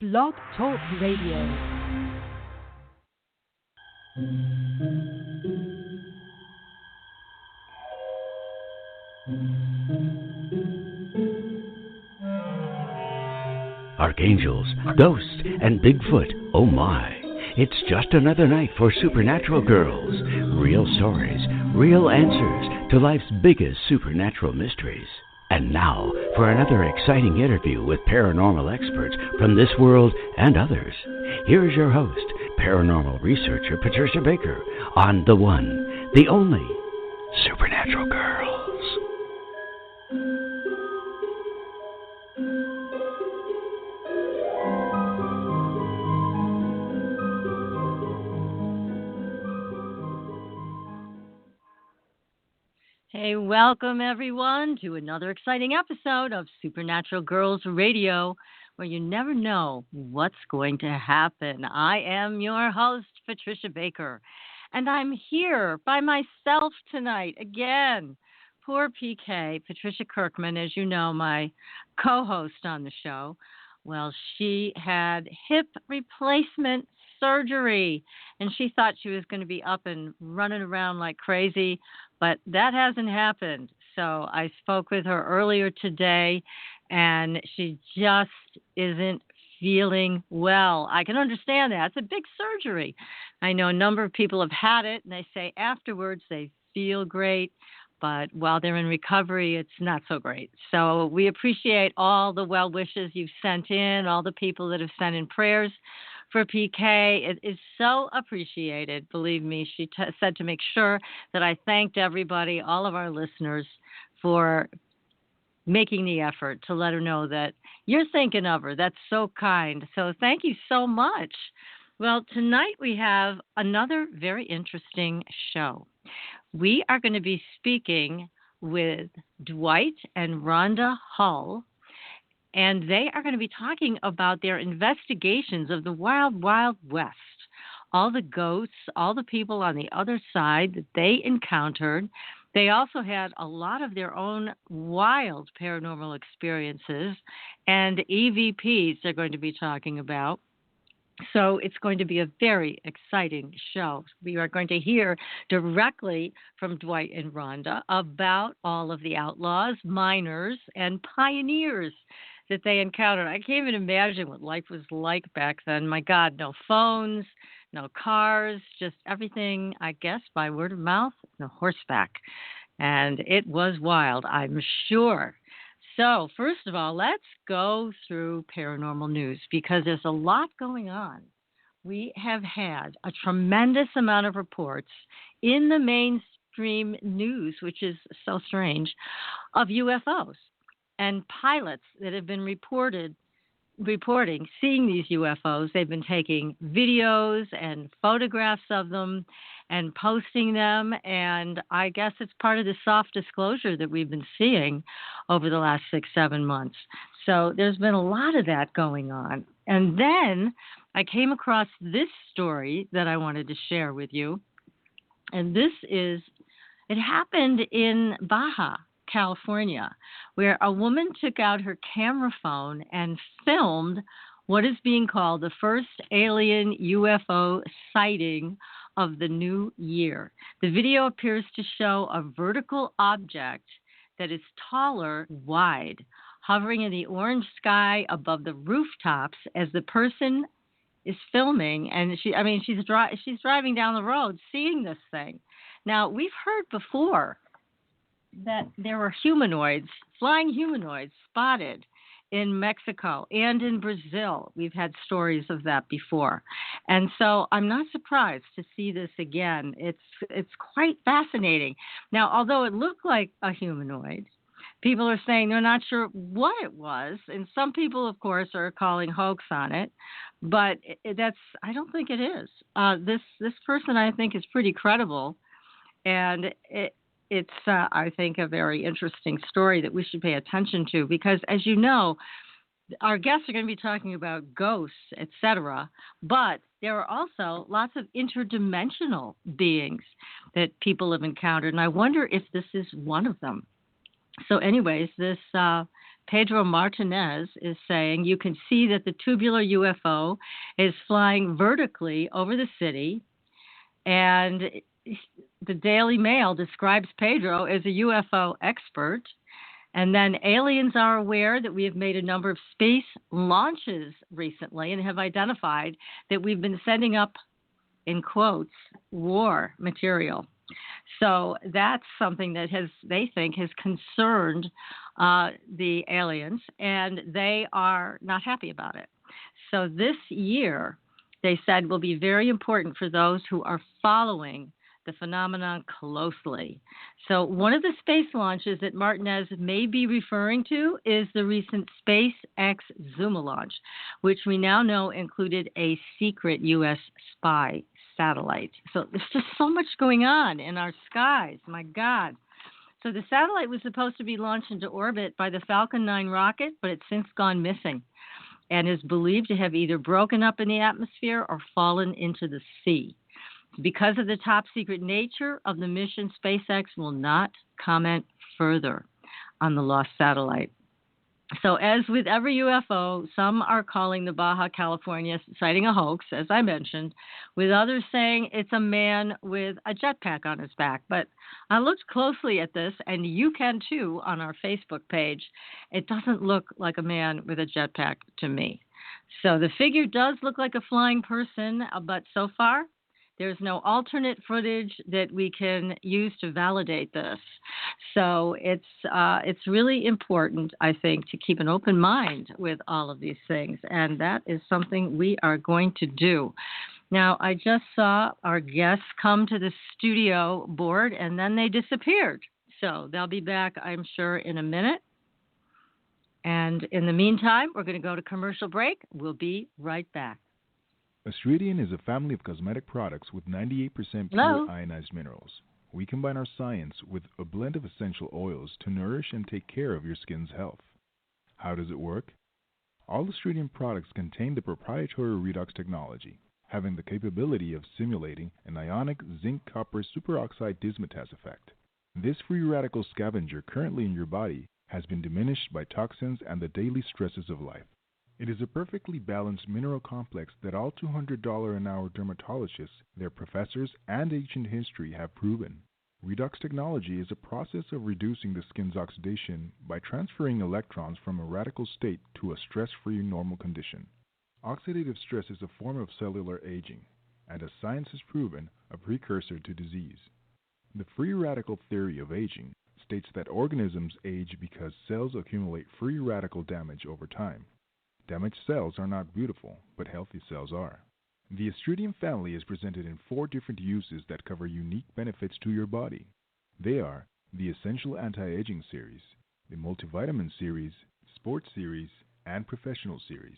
Blog Talk Radio. Archangels, ghosts, and Bigfoot, oh my. It's just another night for Supernatural Girls. Real stories, real answers to life's biggest supernatural mysteries. And now, for another exciting interview with paranormal experts from this world and others. Here's your host, paranormal researcher Patricia Baker, on the one, the only, Supernatural Girls. Hey, welcome everyone to another exciting episode of Supernatural Girls Radio, where you never know what's going to happen. I am your host, Patricia Baker, and I'm here by myself tonight again. Poor PK, Patricia Kirkman, as you know, my co-host on the show. Well, she had hip replacement surgery, and she thought she was going to be up and running around like crazy, but that hasn't happened. So I spoke with her earlier today, and she just isn't feeling well. I can understand that. It's a big surgery. I know a number of people have had it, and they say afterwards they feel great, but while they're in recovery, it's not so great. So we appreciate all the well wishes you've sent in, all the people that have sent in prayers for PK. It is so appreciated. Believe me, she said to make sure that I thanked everybody, all of our listeners, for making the effort to let her know that you're thinking of her. That's so kind. So thank you so much. Well, tonight we have another very interesting show. We are going to be speaking with Dwight and Rhonda Hull, and they are going to be talking about their investigations of the Wild, Wild West. All the ghosts, all the people on the other side that they encountered. They also had a lot of their own wild paranormal experiences, and EVPs they're going to be talking about. So it's going to be a very exciting show. We are going to hear directly from Dwight and Rhonda about all of the outlaws, miners, and pioneers that they encountered. I can't even imagine what life was like back then. My God, no phones, no cars, just everything, I guess, by word of mouth, no horseback. And it was wild, I'm sure. So, first of all, let's go through paranormal news because there's a lot going on. We have had a tremendous amount of reports in the mainstream news, which is so strange, of UFOs and pilots that have been reporting seeing these UFOs. They've been taking videos and photographs of them and posting them, and I guess it's part of the soft disclosure that we've been seeing over the last 6-7 months. So there's been a lot of that going on. And then I came across this story that I wanted to share with you, and it happened in Baja, California, where a woman took out her camera phone and filmed what is being called the first alien UFO sighting of the new year. The video appears to show a vertical object that is taller, wide, hovering in the orange sky above the rooftops as the person is filming, and she's driving down the road seeing this thing. Now, we've heard before that there were flying humanoids spotted in Mexico and in Brazil. We've had stories of that before. And so I'm not surprised to see this again. It's quite fascinating. Now, although it looked like a humanoid, people are saying they're not sure what it was. And some people, of course, are calling hoax on it. But I don't think it is. This person, I think, is pretty credible. And it's, I think, a very interesting story that we should pay attention to because, as you know, our guests are going to be talking about ghosts, etc., but there are also lots of interdimensional beings that people have encountered, and I wonder if this is one of them. So anyways, this Pedro Martinez is saying you can see that the tubular UFO is flying vertically over the city, and the Daily Mail describes Pedro as a UFO expert. And then aliens are aware that we have made a number of space launches recently and have identified that we've been sending up, in quotes, war material. So that's something that they think has concerned the aliens, and they are not happy about it. So this year, they said, will be very important for those who are following the phenomenon closely. So one of the space launches that Martinez may be referring to is the recent SpaceX Zuma launch, which we now know included a secret U.S. spy satellite. So there's just so much going on in our skies. My God. So the satellite was supposed to be launched into orbit by the Falcon 9 rocket, but it's since gone missing and is believed to have either broken up in the atmosphere or fallen into the sea. Because of the top secret nature of the mission, SpaceX will not comment further on the lost satellite. So as with every UFO, some are calling the Baja California sighting a hoax, as I mentioned, with others saying it's a man with a jetpack on his back. But I looked closely at this, and you can too on our Facebook page. It doesn't look like a man with a jetpack to me. So the figure does look like a flying person, but so far, there's no alternate footage that we can use to validate this. So it's really important, I think, to keep an open mind with all of these things, and that is something we are going to do. Now, I just saw our guests come to the studio board, and then they disappeared. So they'll be back, I'm sure, in a minute. And in the meantime, we're going to go to commercial break. We'll be right back. Astridian is a family of cosmetic products with 98% pure ionized minerals. We combine our science with a blend of essential oils to nourish and take care of your skin's health. How does it work? All Astridian products contain the proprietary redox technology, having the capability of simulating an ionic zinc-copper superoxide dismutase effect. This free radical scavenger currently in your body has been diminished by toxins and the daily stresses of life. It is a perfectly balanced mineral complex that all $200 an hour dermatologists, their professors, and ancient history have proven. Redox technology is a process of reducing the skin's oxidation by transferring electrons from a radical state to a stress-free normal condition. Oxidative stress is a form of cellular aging, and as science has proven, a precursor to disease. The free radical theory of aging states that organisms age because cells accumulate free radical damage over time. Damaged cells are not beautiful, but healthy cells are. The Astridian family is presented in 4 different uses that cover unique benefits to your body. They are the Essential Anti-Aging Series, the Multivitamin Series, Sports Series, and Professional Series.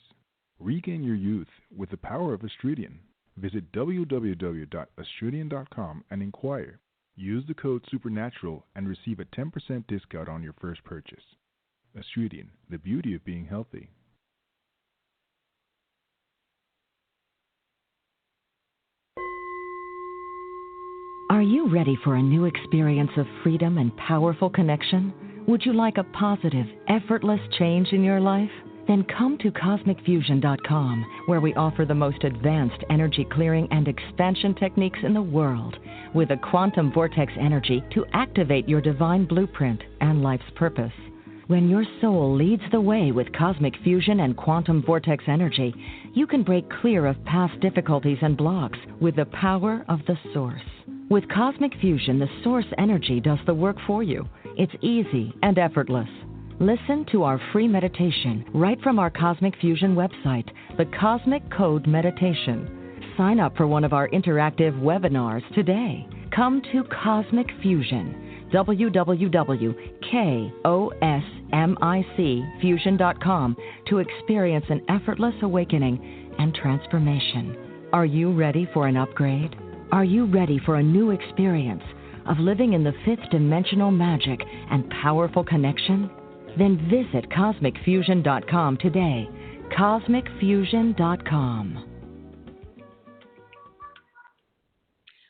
Regain your youth with the power of Astridian. Visit www.astridian.com and inquire. Use the code SUPERNATURAL and receive a 10% discount on your first purchase. Astridian, the beauty of being healthy. Are you ready for a new experience of freedom and powerful connection? Would you like a positive, effortless change in your life? Then come to CosmicFusion.com, where we offer the most advanced energy clearing and expansion techniques in the world, with a quantum vortex energy to activate your divine blueprint and life's purpose. When your soul leads the way with cosmic fusion and quantum vortex energy, you can break clear of past difficulties and blocks with the power of the source. With Cosmic Fusion, the source energy does the work for you. It's easy and effortless. Listen to our free meditation right from our Cosmic Fusion website, the Cosmic Code Meditation. Sign up for one of our interactive webinars today. Come to Cosmic Fusion, www.KOSMICfusion.com, to experience an effortless awakening and transformation. Are you ready for an upgrade? Are you ready for a new experience of living in the 5th dimensional magic and powerful connection? Then visit CosmicFusion.com today. CosmicFusion.com.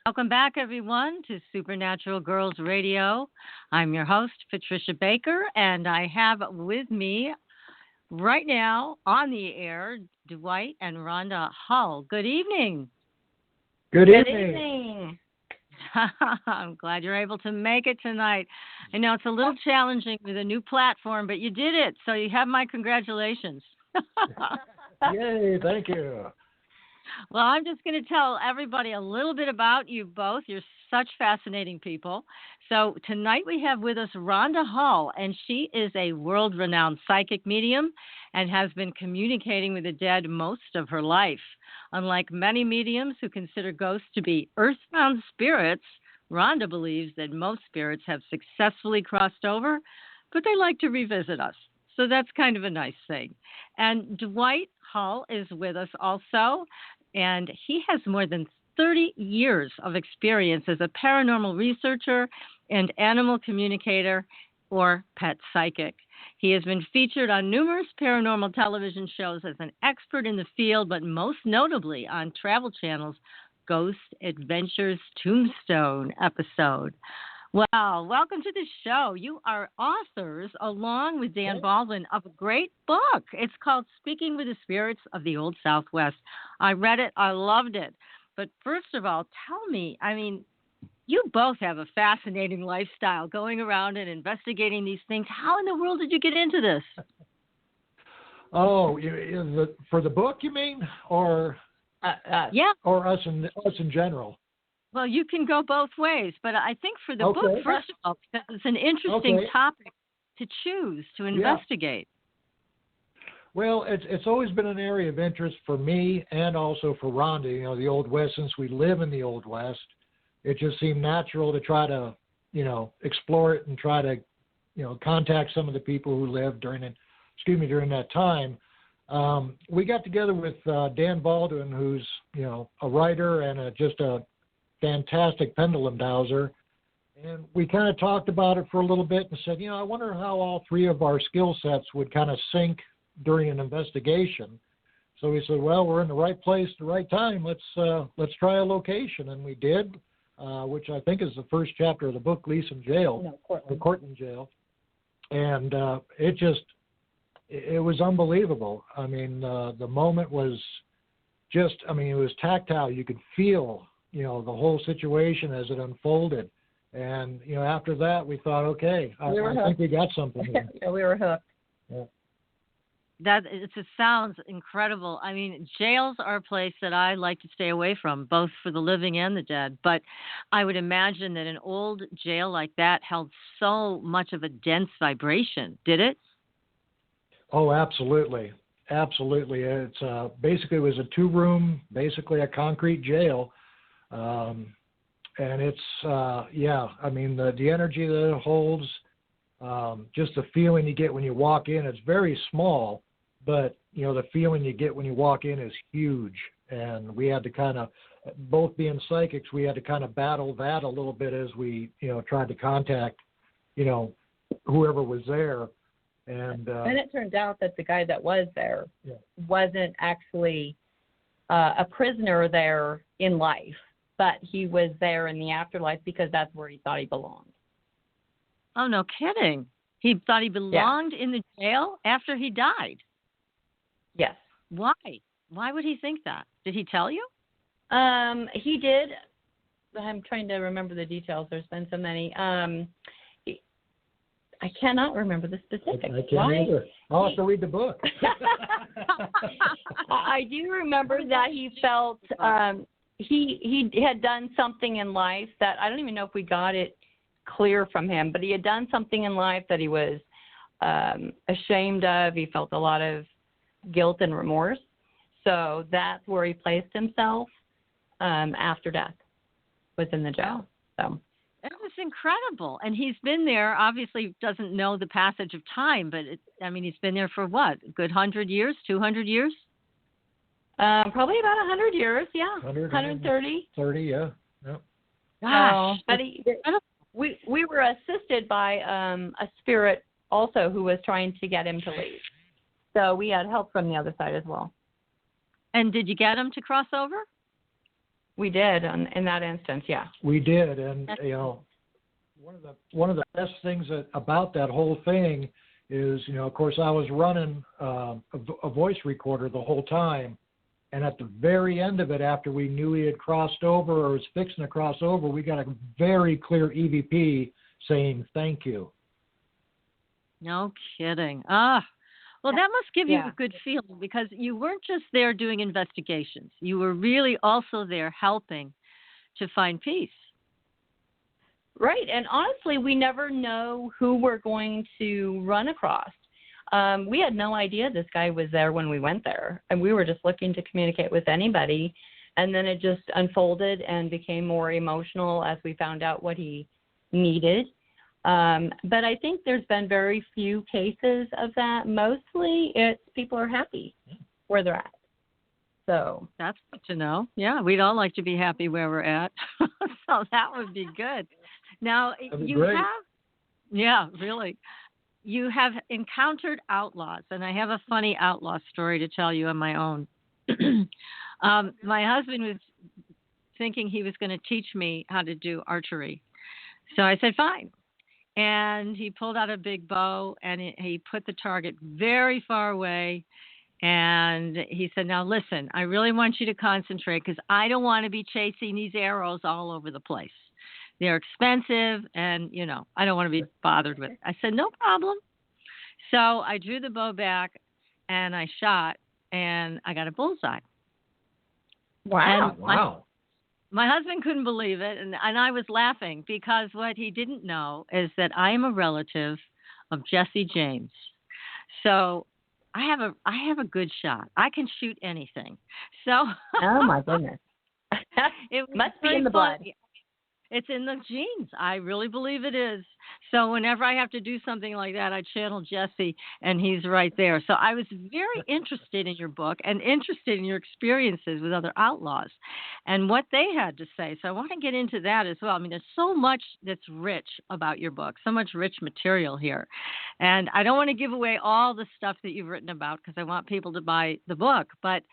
Welcome back, everyone, to Supernatural Girls Radio. I'm your host, Patricia Baker, and I have with me right now on the air Dwight and Rhonda Hull. Good evening. Good evening. I'm glad you're able to make it tonight. I know it's a little challenging with a new platform, but you did it, so you have my congratulations. Yay, thank you. Well, I'm just going to tell everybody a little bit about you both. You're such fascinating people. So tonight we have with us Rhonda Hull, and she is a world-renowned psychic medium and has been communicating with the dead most of her life. Unlike many mediums who consider ghosts to be earthbound spirits, Rhonda believes that most spirits have successfully crossed over, but they like to revisit us. So that's kind of a nice thing. And Dwight Hull is with us also, and he has more than 30 years of experience as a paranormal researcher and animal communicator or pet psychic. He has been featured on numerous paranormal television shows as an expert in the field, but most notably on Travel Channel's Ghost Adventures Tombstone episode. Wow, welcome to the show. You are authors, along with Dan Baldwin, of a great book. It's called Speaking with the Spirits of the Old Southwest. I read it. I loved it. But first of all, tell me, you both have a fascinating lifestyle going around and investigating these things. How in the world did you get into this? Oh, for the book, you mean? Or yeah. Or us in general? Well, you can go both ways, but I think for the book, first of all, it's an interesting topic to choose to investigate. Yeah. Well, it's always been an area of interest for me and also for Rhonda. The Old West, since we live in the Old West, it just seemed natural to try to, explore it and try to, contact some of the people who lived during that time. We got together with Dan Baldwin, who's, a writer and just a fantastic pendulum dowser, and we kind of talked about it for a little bit and said, I wonder how all three of our skill sets would kind of sync during an investigation. So we said, well, we're in the right place at the right time. Let's try a location, and we did, which I think is the first chapter of the book, Gleason Jail, Cortland Jail, and it was unbelievable. The moment was just, it was tactile. You could feel the whole situation as it unfolded. And, after that, we thought, okay, I think we got something here. Yeah, we were hooked. Yeah. It sounds incredible. Jails are a place that I like to stay away from, both for the living and the dead. But I would imagine that an old jail like that held so much of a dense vibration. Did it? Oh, absolutely. Absolutely. It's basically, it was a 2-room, basically a concrete jail. And it's, the energy that it holds, just the feeling you get when you walk in, it's very small, but, the feeling you get when you walk in is huge. And we had to kind of, both being psychics, we had to kind of battle that a little bit as we, tried to contact, whoever was there. And it turned out that the guy that was there wasn't actually a prisoner there in life, but he was there in the afterlife because that's where he thought he belonged. Oh, no kidding. He thought he belonged in the jail after he died? Yes. Why? Why would he think that? Did he tell you? He did. I'm trying to remember the details. There's been so many. I cannot remember the specifics. I can't either. I'll have to read the book. I do remember that he felt he had done something in life that I don't even know if we got it clear from him, but he had done something in life that he was ashamed of. He felt a lot of guilt and remorse. So that's where he placed himself after death, was in the jail. So. It was incredible. And he's been there, obviously doesn't know the passage of time, but he's been there for what, a good 100 years, 200 years? Probably about 100 years, yeah. 130. 30, yeah. Yep. Gosh. But we were assisted by a spirit also who was trying to get him to leave. So we had help from the other side as well. And did you get him to cross over? We did in that instance, yeah. We did, and one of the best things about that whole thing is, of course, I was running a voice recorder the whole time, and at the very end of it, after we knew he had crossed over or was fixing to cross over, we got a very clear EVP saying thank you. No kidding. Well, that must give you a good feeling, because you weren't just there doing investigations. You were really also there helping to find peace. Right. And honestly, we never know who we're going to run across. We had no idea this guy was there when we went there, and we were just looking to communicate with anybody. And then it just unfolded and became more emotional as we found out what he needed. But I think there's been very few cases of that. Mostly it's people are happy where they're at. So that's good to know. Yeah, we'd all like to be happy where we're at. So that would be good. Now, really. You have encountered outlaws, and I have a funny outlaw story to tell you on my own. My husband was thinking he was going to teach me how to do archery. So I said, fine. And he pulled out a big bow, and he put the target very far away. And he said, now listen, I really want you to concentrate, because I don't want to be chasing these arrows all over the place. They're expensive, and, I don't want to be bothered with it. I said, no problem. So I drew the bow back, and I shot, and I got a bullseye. Wow. Wow. My husband couldn't believe it, and I was laughing, because what he didn't know is that I am a relative of Jesse James. So I have a good shot. I can shoot anything. So oh my goodness. It must be in the blood. It's in the genes. I really believe it is. So whenever I have to do something like that, I channel Jesse, and he's right there. So I was very interested in your book and interested in your experiences with other outlaws and what they had to say. So I want to get into that as well. I mean, there's so much that's rich about your book, so much rich material here. And I don't want to give away all the stuff that you've written about, because I want people to buy the book. But,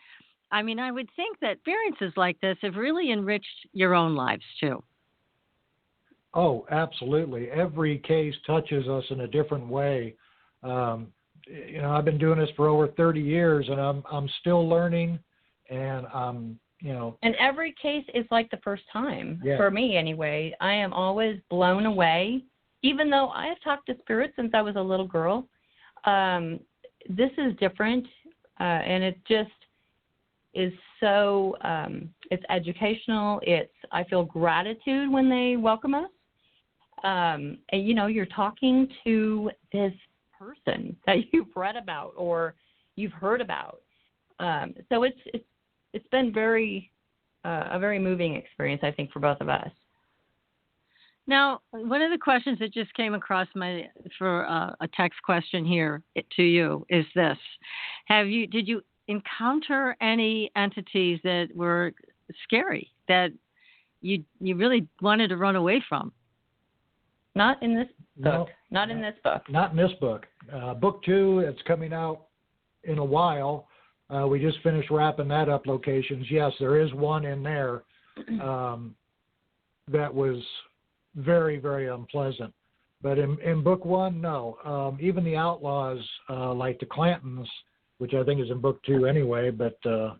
I mean, I would think that experiences like this have really enriched your own lives, too. Oh, absolutely. Every case touches us in a different way. I've been doing this for over 30 years, and I'm still learning, and And every case is like the first time, for me anyway. I am always blown away, even though I have talked to spirits since I was a little girl. This is different, and it just is so, it's educational. I feel gratitude when they welcome us. And, you're talking to this person that you've read about or you've heard about. So it's been a very moving experience, I think, for both of us. Now, one of the questions that just came across for a text question here to you is this: did you encounter any entities that were scary that you really wanted to run away from? Not in this book. Not in this book. Not in this book. Book 2, it's coming out in a while. We just finished wrapping that up, locations. Yes, there is one in there that was very, very unpleasant. But in book 1, no. Even the Outlaws, like the Clantons, which I think is in book 2 anyway, but they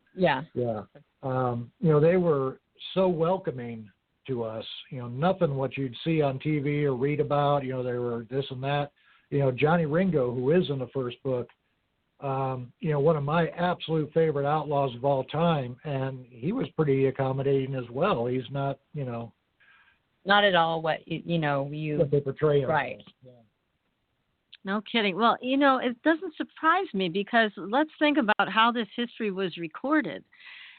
were so welcoming to us. Nothing what you'd see on TV or read about. They were this and that. Johnny Ringo, who is in the first book, one of my absolute favorite outlaws of all time, and he was pretty accommodating as well. He's not, not at all what what they portray him. Right. Yeah. No kidding. Well, it doesn't surprise me, because let's think about how this history was recorded.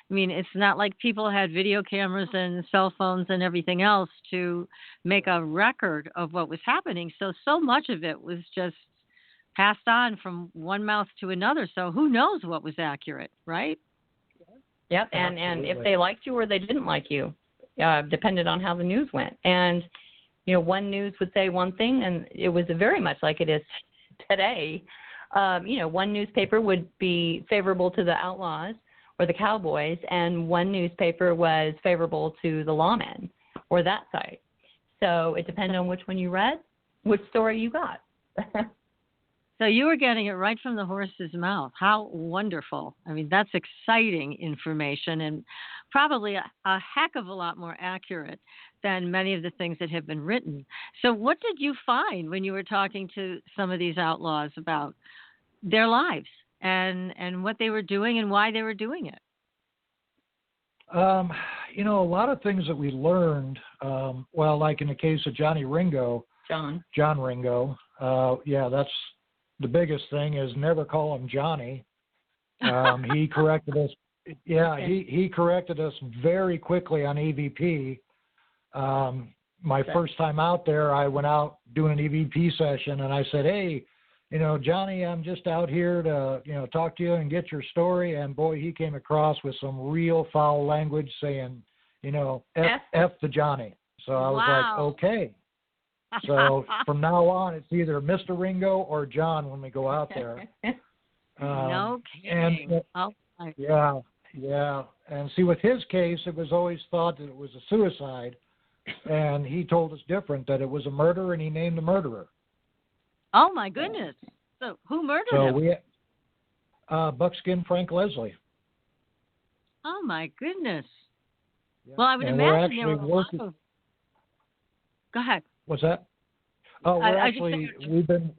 I mean, it's not like people had video cameras and cell phones and everything else to make a record of what was happening. So much of it was just passed on from one mouth to another. So who knows what was accurate, right? Yep. And if they liked you or they didn't like you, depended on how the news went. And, one news would say one thing, and it was very much like it is today. One newspaper would be favorable to the Outlaws, or the cowboys, and one newspaper was favorable to the lawmen or that side. So it depended on which one you read, which story you got. So you were getting it right from the horse's mouth. How wonderful. I mean, that's exciting information and probably a heck of a lot more accurate than many of the things that have been written. So what did you find when you were talking to some of these outlaws about their lives and what they were doing and why they were doing it? You know, a lot of things that we learned, well, like in the case of John Ringo, that's the biggest thing is never call him Johnny. He corrected us. Yeah, he corrected us very quickly on EVP. My first time out there, I went out doing an EVP session, and I said, "Hey, you know, Johnny, I'm just out here to, you know, talk to you and get your story." And boy, he came across with some real foul language, saying, you know, F the Johnny. So I was like, okay. So from now on, it's either Mr. Ringo or John when we go out there. No kidding. Yeah. And see, with his case, it was always thought that it was a suicide. And he told us different, that it was a murder, and he named the murderer. Oh, my goodness. So who murdered him? Buckskin Frank Leslie. Oh, my goodness. Yeah. Well, I would imagine there were a lot of... Go ahead. What's that? Oh,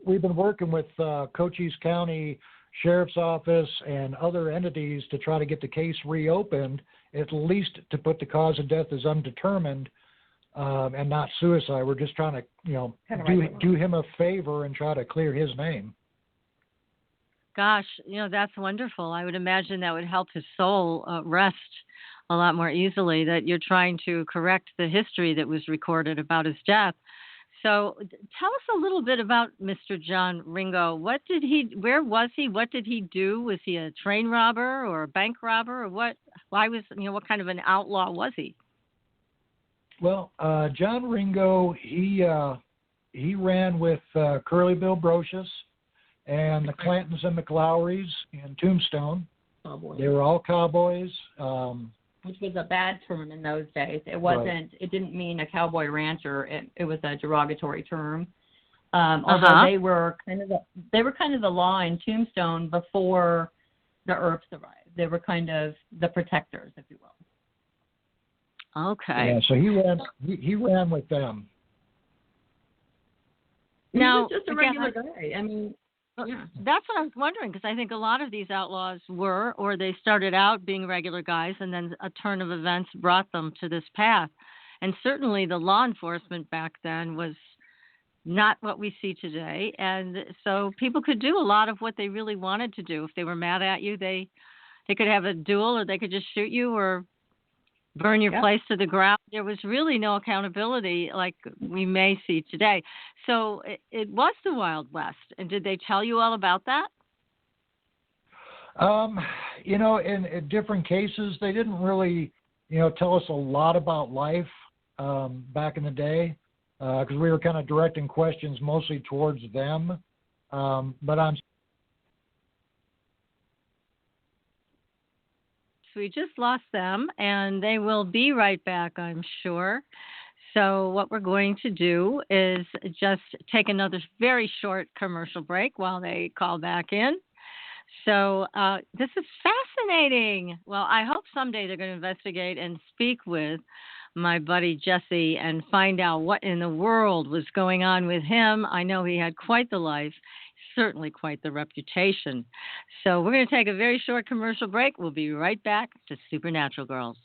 we've been working with Cochise County Sheriff's Office and other entities to try to get the case reopened, at least to put the cause of death as undetermined and not suicide. We're just trying to, you know, do him a favor and try to clear his name. Gosh, you know, that's wonderful. I would imagine that would help his soul rest a lot more easily, that you're trying to correct the history that was recorded about his death. So tell us a little bit about Mr. John Ringo. Where was he? What did he do? Was he a train robber or a bank robber, or what? What kind of an outlaw was he? Well, John Ringo, he ran with Curly Bill Brocious and the Clantons and McLowrys in Tombstone. Cowboys. They were all cowboys. Which was a bad term in those days. It wasn't. Right. It didn't mean a cowboy rancher. It was a derogatory term. Although they were kind of the law in Tombstone before the Earps arrived. They were kind of the protectors, if you will. Okay. Yeah. So he ran with them. Now, he was just a regular guy. I mean. Yeah. That's what I was wondering, because I think a lot of these outlaws were, or they started out being regular guys, and then a turn of events brought them to this path. And certainly the law enforcement back then was not what we see today. And so people could do a lot of what they really wanted to do. If they were mad at you, they could have a duel, or they could just shoot you or burn your place to the ground. There was really no accountability like we may see today. So it was the Wild West. And did they tell you all about that? You know, in different cases, they didn't really, you know, tell us a lot about life back in the day because we were kind of directing questions mostly towards them. But we just lost them, and they will be right back, I'm sure. So what we're going to do is just take another very short commercial break while they call back in. So this is fascinating. Well, I hope someday they're going to investigate and speak with my buddy Jesse and find out what in the world was going on with him. I know he had quite the life, certainly quite the reputation. So we're going to take a very short commercial break. We'll be right back to Supernatural Girls.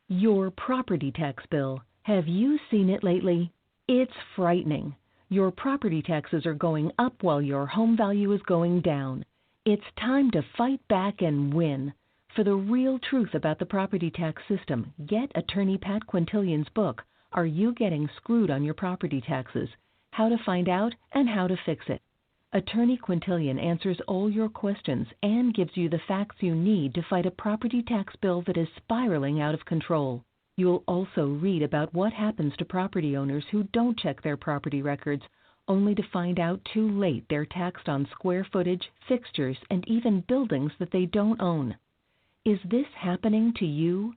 Your property tax bill. Have you seen it lately? It's frightening. Your property taxes are going up while your home value is going down. It's time to fight back and win. For the real truth about the property tax system, get attorney Pat Quintilian's book, Are You Getting Screwed on Your Property Taxes? How to Find Out and How to Fix It. Attorney Quintilian answers all your questions and gives you the facts you need to fight a property tax bill that is spiraling out of control. You'll also read about what happens to property owners who don't check their property records only to find out too late they're taxed on square footage, fixtures, and even buildings that they don't own. Is this happening to you?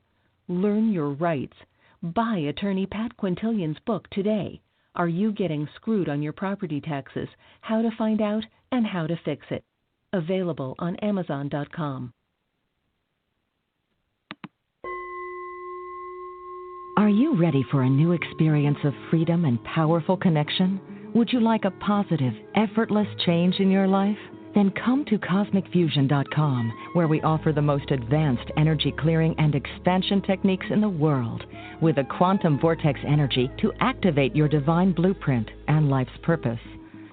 Learn your rights. Buy attorney Pat Quintilian's book today. Are You Getting Screwed on Your Property Taxes? How to Find Out and How to Fix It. Available on Amazon.com. Are you ready for a new experience of freedom and powerful connection? Would you like a positive, effortless change in your life? Then come to CosmicFusion.com, where we offer the most advanced energy clearing and expansion techniques in the world, with a quantum vortex energy to activate your divine blueprint and life's purpose.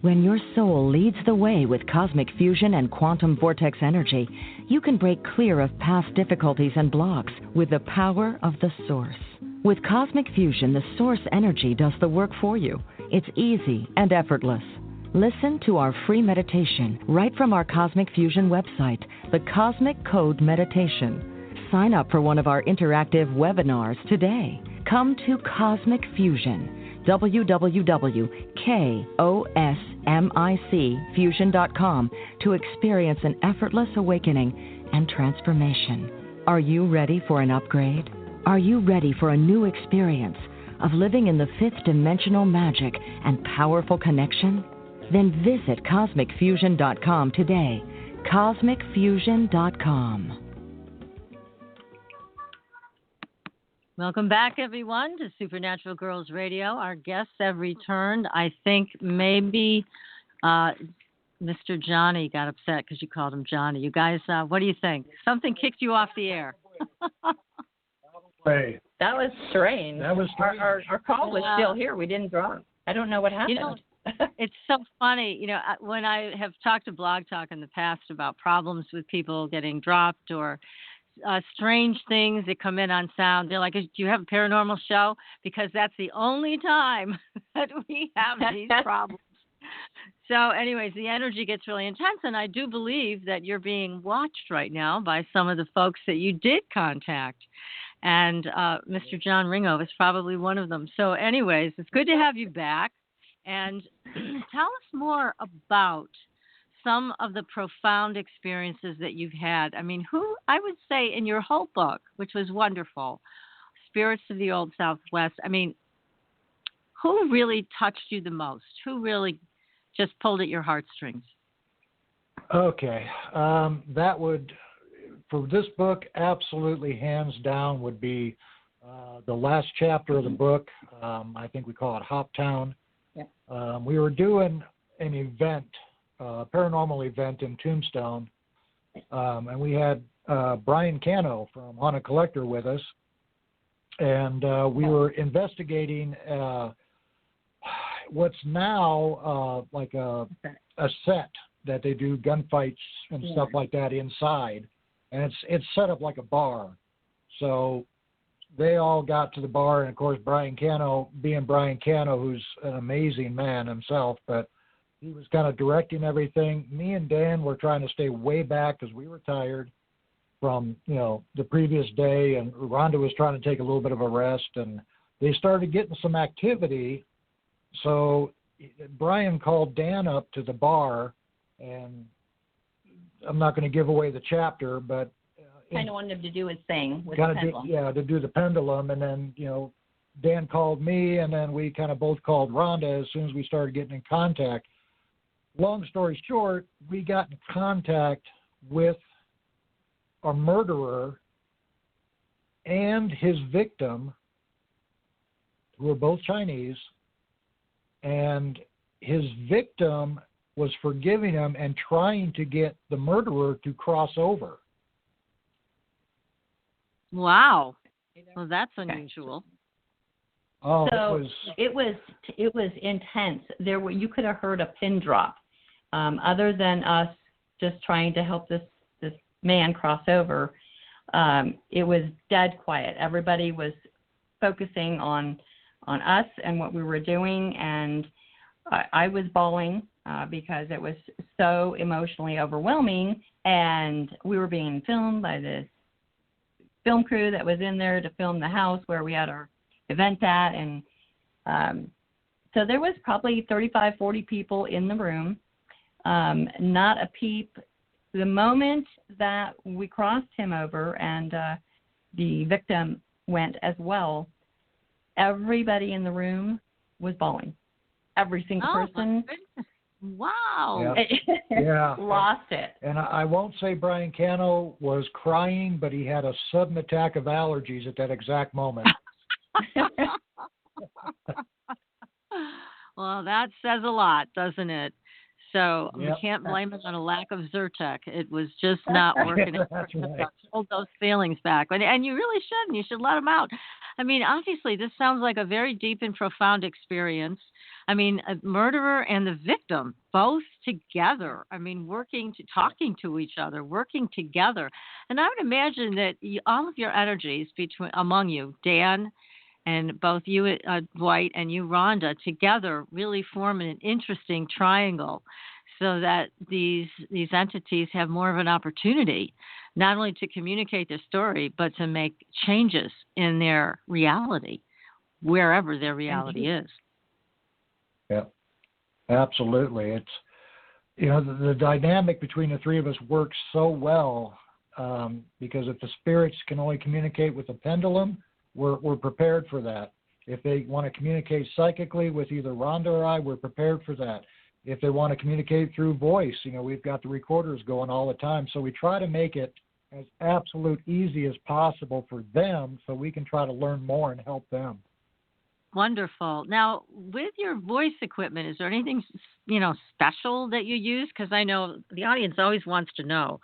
When your soul leads the way with cosmic fusion and quantum vortex energy, you can break clear of past difficulties and blocks with the power of the source. With cosmic fusion, the source energy does the work for you. It's easy and effortless. Listen to our free meditation right from our Cosmic Fusion website, the Cosmic Code Meditation. Sign up for one of our interactive webinars today. Come to Cosmic Fusion, www.cosmicfusion.com, to experience an effortless awakening and transformation. Are you ready for an upgrade? Are you ready for a new experience of living in the fifth dimensional magic and powerful connection? Then visit CosmicFusion.com today. CosmicFusion.com. Welcome back, everyone, to Supernatural Girls Radio. Our guests have returned. I think maybe Mr. Johnny got upset because you called him Johnny. You guys, what do you think? Something kicked you off the air. Hey. That was strange. Our call was still here. We didn't drop. I don't know what happened. You know, it's so funny. You know, when I have talked to Blog Talk in the past about problems with people getting dropped or strange things that come in on sound, they're like, do you have a paranormal show? Because that's the only time that we have these problems. So anyways, the energy gets really intense, and I do believe that you're being watched right now by some of the folks that you did contact. And Mr. John Ringo is probably one of them. So anyways, it's good to have you back. And tell us more about some of the profound experiences that you've had. I mean, who, I would say in your whole book, which was wonderful, Spirits of the Old Southwest, I mean, who really touched you the most? Who really just pulled at your heartstrings? Okay. That would, for this book, absolutely hands down would be the last chapter of the book. I think we call it Hoptown. Yeah. We were doing an event, paranormal event in Tombstone, and we had Brian Cano from Haunted Collector with us, and we were investigating what's now like a set that they do gunfights and stuff like that inside, and it's set up like a bar. So they all got to the bar, and of course Brian Cano, being Brian Cano, who's an amazing man himself, but he was kind of directing everything. Me and Dan were trying to stay way back because we were tired from, the previous day, and Rhonda was trying to take a little bit of a rest, and they started getting some activity. So Brian called Dan up to the bar, and I'm not going to give away the chapter, but kind of wanted him to do his thing with the pendulum. To do the pendulum, and then, Dan called me, and then we kind of both called Rhonda as soon as we started getting in contact. Long story short, we got in contact with a murderer and his victim, who were both Chinese, and his victim was forgiving him and trying to get the murderer to cross over. Wow. Well, that's unusual. Oh, so it was intense. You could have heard a pin drop. Other than us just trying to help this man cross over, it was dead quiet. Everybody was focusing on us and what we were doing, and I was bawling because it was so emotionally overwhelming, and we were being filmed by this film crew that was in there to film the house where we had our event at, and So there was probably 35, 40 people in the room, not a peep. The moment that we crossed him over and the victim went as well, everybody in the room was bawling. Every single person. Wow. Yeah. Lost it. And I won't say Brian Cano was crying, but he had a sudden attack of allergies at that exact moment. Well, that says a lot, doesn't it? So Yep. we can't blame it on a lack of Zyrtec. It was just not working. That's right. Hold those feelings back. And you really shouldn't. You should let them out. I mean, obviously, this sounds like a very deep and profound experience. I mean, a murderer and the victim both together. I mean, talking to each other, working together. And I would imagine that all of your energies among you, Dan, and both you, Dwight, and you, Rhonda, together really form an interesting triangle so that these entities have more of an opportunity not only to communicate their story, but to make changes in their reality, wherever their reality is. Yeah, absolutely. It's, the dynamic between the three of us works so well because if the spirits can only communicate with the pendulum, we're prepared for that. If they want to communicate psychically with either Rhonda or I, we're prepared for that. If they want to communicate through voice, we've got the recorders going all the time. So we try to make it as absolute easy as possible for them so we can try to learn more and help them. Wonderful. Now, with your voice equipment, is there anything, special that you use? Because I know the audience always wants to know.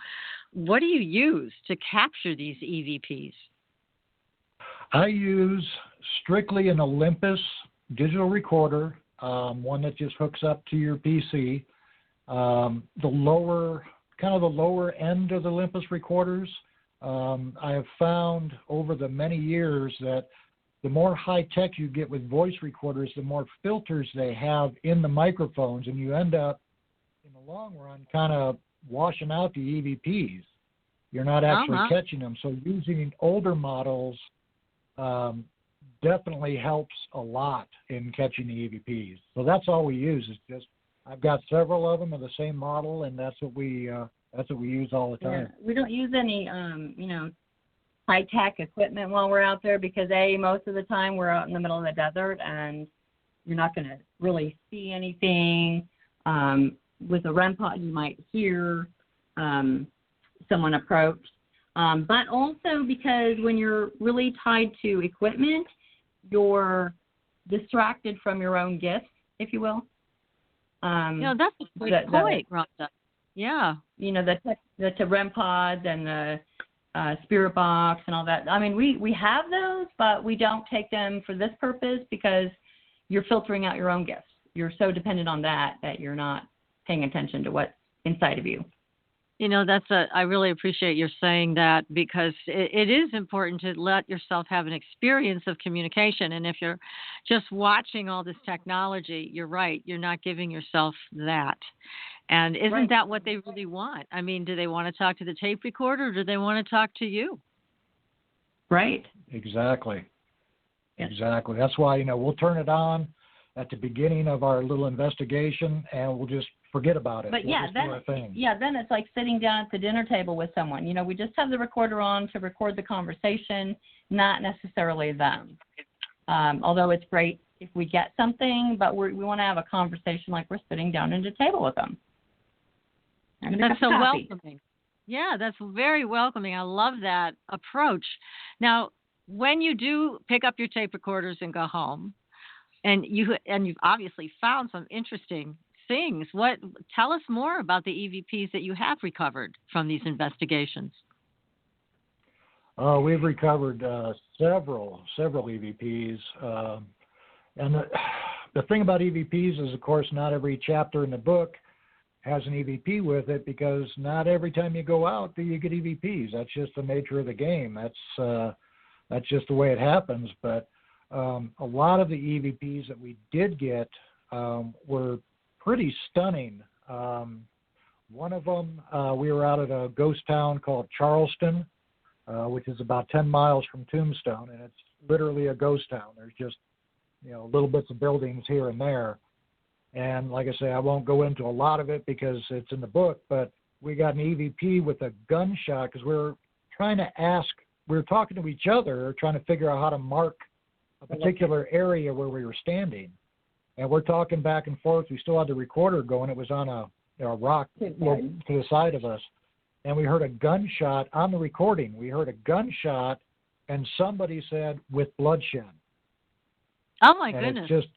What do you use to capture these EVPs? I use strictly an Olympus digital recorder, one that just hooks up to your PC. The lower end of the Olympus recorders, I have found over the many years that the more high-tech you get with voice recorders, the more filters they have in the microphones, and you end up, in the long run, kind of washing out the EVPs. You're not actually catching them. So using older models definitely helps a lot in catching the EVPs. So that's all we use. Is just I've got several of them of the same model, and that's what we use all the time. Yeah. We don't use any high-tech equipment while we're out there because most of the time we're out in the middle of the desert and you're not going to really see anything. With a REM pod, you might hear someone approach. But also because when you're really tied to equipment, you're distracted from your own gifts, if you will. That's a great point, Rhonda. Yeah. The REM pods and the spirit box and all that. I mean, we have those, but we don't take them for this purpose because you're filtering out your own gifts. You're so dependent on that you're not paying attention to what's inside of you. I really appreciate your saying that because it is important to let yourself have an experience of communication. And if you're just watching all this technology, you're right, you're not giving yourself that. And isn't that what they really want? I mean, do they want to talk to the tape recorder or do they want to talk to you? Right. Exactly. Yeah. Exactly. That's why, we'll turn it on at the beginning of our little investigation and we'll just forget about it. But then it's like sitting down at the dinner table with someone. We just have the recorder on to record the conversation, not necessarily them. Although it's great if we get something, but we want to have a conversation like we're sitting down at a table with them. That's so welcoming. Yeah, that's very welcoming. I love that approach. Now, when you do pick up your tape recorders and go home, and you've obviously found some interesting things. Tell us more about the EVPs that you have recovered from these investigations. We've recovered several EVPs, and the thing about EVPs is, of course, not every chapter in the book has an EVP with it because not every time you go out do you get EVPs. That's just the nature of the game. That's just the way it happens. But a lot of the EVPs that we did get were pretty stunning. One of them, we were out at a ghost town called Charleston, which is about 10 miles from Tombstone, and it's literally a ghost town. There's just little bits of buildings here and there. And like I say, I won't go into a lot of it because it's in the book, but we got an EVP with a gunshot because we were talking to each other, trying to figure out how to mark a particular area where we were standing. And we're talking back and forth. We still had the recorder going. It was on a rock to the side of us. And we heard a gunshot on the recording. We heard a gunshot, and somebody said, with bloodshed. Oh, my goodness. It's just,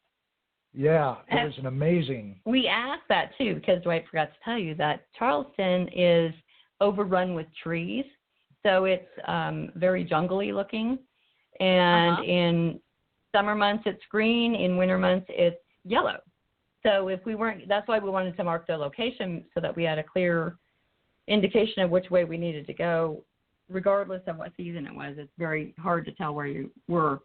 it was an amazing. We asked that, too, because Dwight forgot to tell you that Charleston is overrun with trees. So it's very jungly looking. And in summer months, it's green. In winter months, it's yellow. So that's why we wanted to mark the location so that we had a clear indication of which way we needed to go, regardless of what season it was. It's very hard to tell where you were.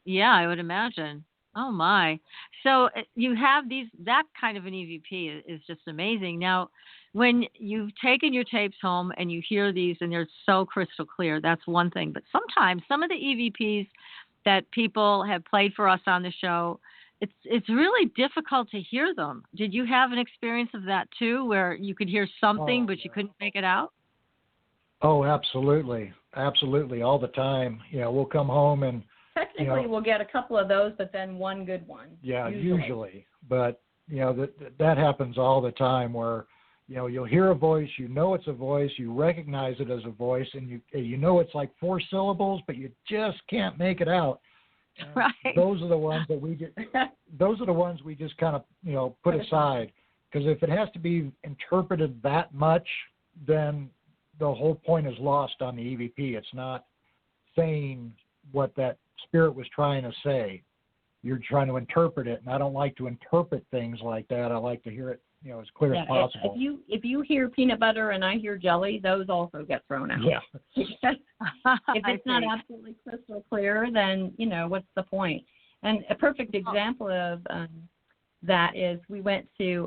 Yeah, I would imagine. Oh, my. So you have that kind of an EVP is just amazing. Now, when you've taken your tapes home and you hear these and they're so crystal clear, that's one thing. But sometimes some of the EVPs that people have played for us on the show, it's really difficult to hear them. Did you have an experience of that too, where you could hear something but you couldn't make it out? Oh, absolutely. Absolutely. All the time. We'll come home and technically we'll get a couple of those, but then one good one. Yeah, usually. But, that happens all the time where, you'll hear a voice, it's a voice, you recognize it as a voice, and it's like 4 syllables, but you just can't make it out. Right. Those are the ones that we just kind of, put aside, because if it has to be interpreted that much, then the whole point is lost on the EVP. It's not saying what that spirit was trying to say. You're trying to interpret it, and I don't like to interpret things like that. I like to hear it, as clear as possible. If you hear peanut butter and I hear jelly, those also get thrown out. Yeah. If it's not absolutely crystal clear, then, what's the point? And a perfect example of that is we went to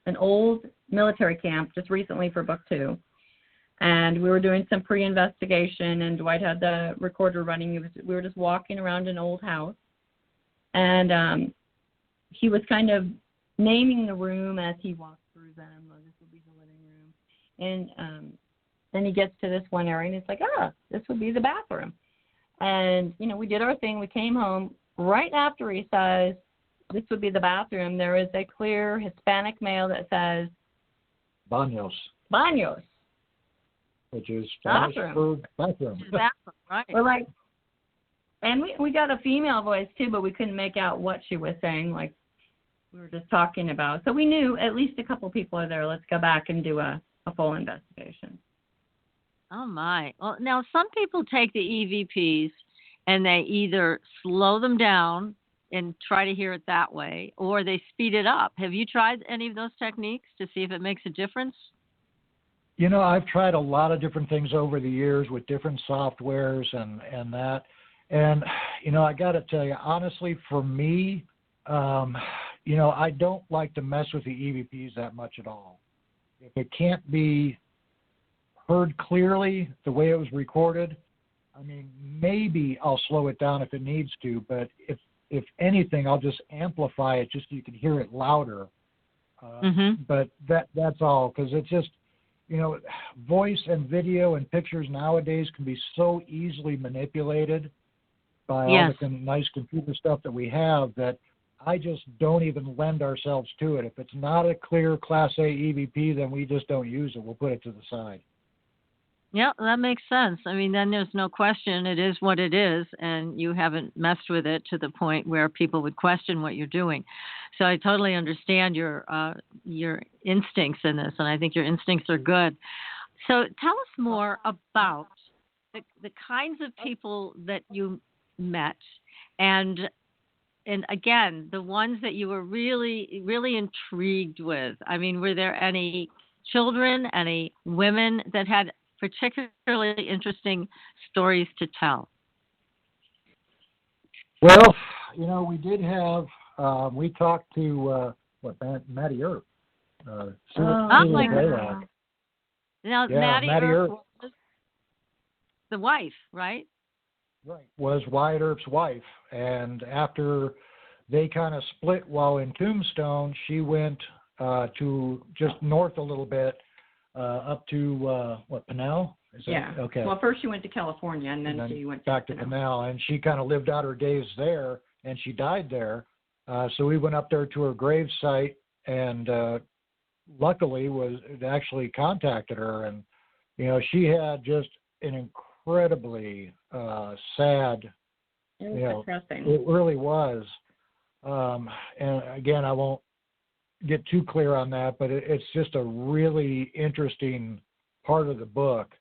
an old military camp just recently for book 2. And we were doing some pre-investigation, and Dwight had the recorder running. We were just walking around an old house, and he was kind of naming the room as he walked through them. Oh, this would be the living room. And then he gets to this one area, and it's like, this would be the bathroom. And, we did our thing. We came home. Right after he says, this would be the bathroom, there is a clear Hispanic male that says, Baños. Baños. Which is Spanish for bathroom. Right. We're like, and we got a female voice too, but we couldn't make out what she was saying, like we were just talking about. So we knew at least a couple people are there. Let's go back and do a full investigation. Oh, my. Well, now some people take the EVPs and they either slow them down and try to hear it that way, or they speed it up. Have you tried any of those techniques to see if it makes a difference? I've tried a lot of different things over the years with different softwares and that. And, I got to tell you, honestly, for me, I don't like to mess with the EVPs that much at all. If it can't be heard clearly the way it was recorded, maybe I'll slow it down if it needs to. But if anything, I'll just amplify it just so you can hear it louder. But that's all, because it's just, voice and video and pictures nowadays can be so easily manipulated by all the nice computer stuff that we have that I just don't even lend ourselves to it. If it's not a clear Class A EVP, then we just don't use it. We'll put it to the side. Yeah, that makes sense. Then there's no question. It is what it is, and you haven't messed with it to the point where people would question what you're doing. So I totally understand your instincts in this, and I think your instincts are good. So tell us more about the kinds of people that you met, and again, the ones that you were really, really intrigued with. Were there any children, any women that had particularly interesting stories to tell? Well, we did have, we talked to, Maddie Earp. Oh, my God. Now, Maddie Earp was the wife, right? Right. Was Wyatt Earp's wife. And after they kind of split while in Tombstone, she went to just north a little bit, up to, Pinal? Yeah. Okay. Well, first she went to California, and then she went back to Pinal, and she kind of lived out her days there, and she died there. So we went up there to her grave site, and luckily actually contacted her, and she had just an incredibly sad. It was depressing. It really was. And again, I won't get too clear on that, but it's just a really interesting part of the book.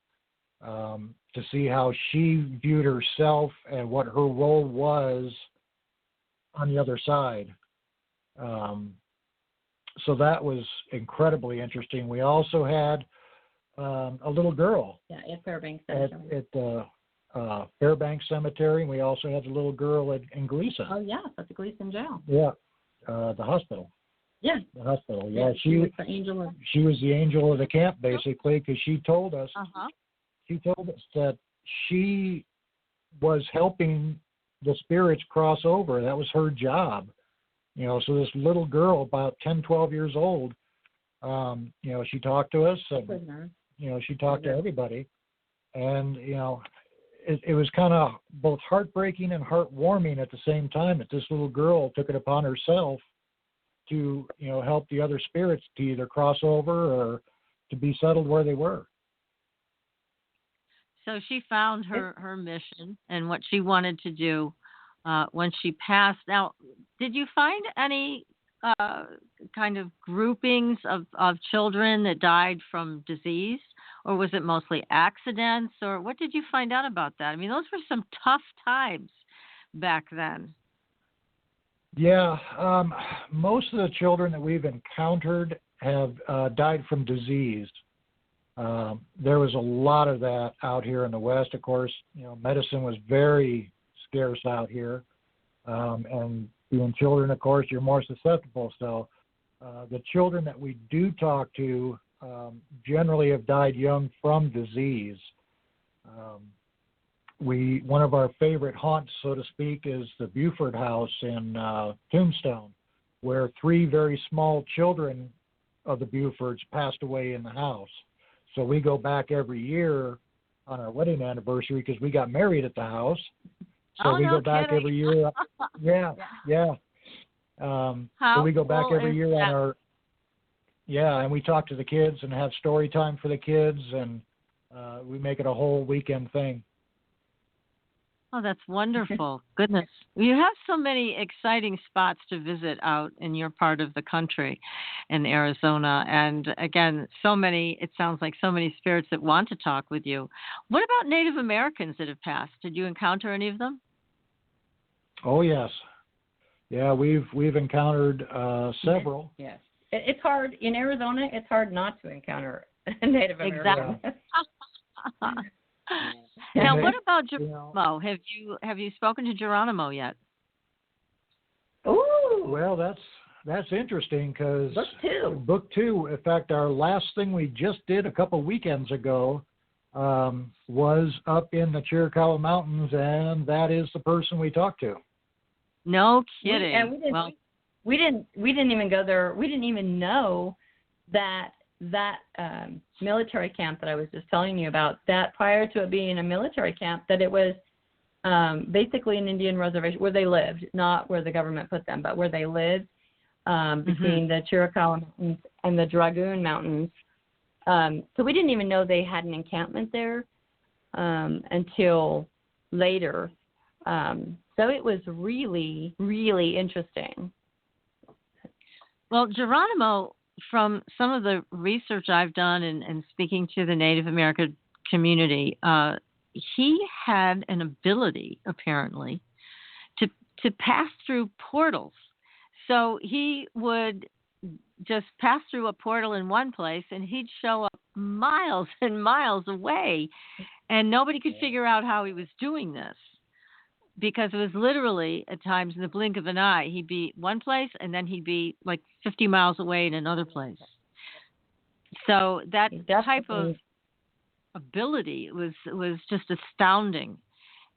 To see how she viewed herself and what her role was on the other side. So that was incredibly interesting. We also had a little girl. Yeah, at Fairbanks Cemetery. At Fairbanks Cemetery, and we also had a little girl in Gleason. Oh, yeah, at the Gleason jail. Yeah, the hospital. Yeah. The hospital, yeah. She was the angel. She was the angel of the camp, basically, because she told us. She told us that she was helping the spirits cross over. That was her job. So this little girl, about 10, 12 years old, she talked to us. And, she talked to everybody. And, it was kind of both heartbreaking and heartwarming at the same time that this little girl took it upon herself to, help the other spirits to either cross over or to be settled where they were. So she found her mission and what she wanted to do when she passed. Now, did you find any kind of groupings of children that died from disease, or was it mostly accidents, or what did you find out about that? I mean, those were some tough times back then. Yeah, most of the children that we've encountered have died from disease. There was a lot of that out here in the West. Of course, medicine was very scarce out here. And being children, of course, you're more susceptible. So the children that we do talk to generally have died young from disease. One of our favorite haunts, so to speak, is the Buford House in Tombstone, where 3 very small children of the Bufords passed away in the house. So we go back every year on our wedding anniversary because we got married at the house. So we go back every year. Yeah. So we go back every year on our. Yeah, and we talk to the kids and have story time for the kids, and we make it a whole weekend thing. Oh, that's wonderful. Goodness. You have so many exciting spots to visit out in your part of the country in Arizona. And again, it sounds like so many spirits that want to talk with you. What about Native Americans that have passed? Did you encounter any of them? Oh, yes. Yeah, we've encountered several. Yes. It's hard. In Arizona, it's hard not to encounter Native Americans. Exactly. Now, what about Geronimo? Have you spoken to Geronimo yet? Oh, well, that's interesting because Book two. In fact, our last thing we just did a couple weekends ago was up in the Chiricahua Mountains, and that is the person we talked to. No kidding. We didn't even go there. We didn't even know that military camp that I was just telling you about, that prior to it being a military camp, that it was basically an Indian reservation where they lived, not where the government put them, but where they lived between the Chiricahua Mountains and the Dragoon Mountains. So we didn't even know they had an encampment there until later. So it was really, really interesting. Well, Geronimo, from some of the research I've done and speaking to the Native American community, he had an ability, apparently, to pass through portals. So he would just pass through a portal in one place, and he'd show up miles and miles away, and nobody could figure out how he was doing this. Because it was literally, at times, in the blink of an eye, he'd be one place, and then he'd be like 50 miles away in another place. So that type of ability was just astounding.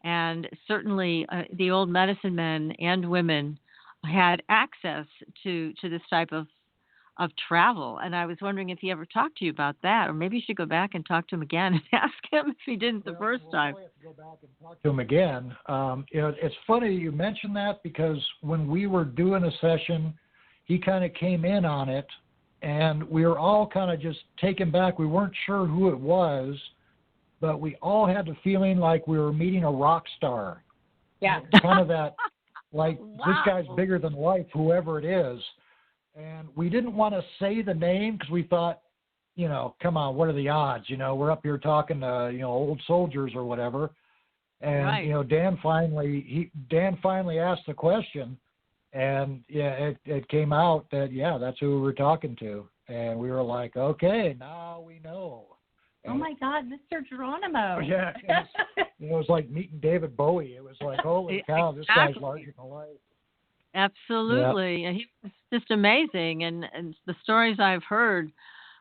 And certainly the old medicine men and women had access to this type of travel. And I was wondering if he ever talked to you about that, or maybe you should go back and talk to him again and ask him if he didn't the first time. We'll have to go back and talk to him again. It's funny you mentioned that, because when we were doing a session, he kind of came in on it, and we were all kind of just taken back. We weren't sure who it was, but we all had the feeling like we were meeting a rock star. Yeah. Kind of that, like, wow. This guy's bigger than life, whoever it is. And we didn't want to say the name because we thought, come on, what are the odds? We're up here talking to, old soldiers or whatever. And, right. Dan finally asked the question, and it came out that, that's who we were talking to. And we were like, okay, now we know. Oh my God, Mr. Geronimo. Yeah. It was like meeting David Bowie. It was like, holy cow, this guy's larger than life. Absolutely. Yep. He was just amazing. And the stories I've heard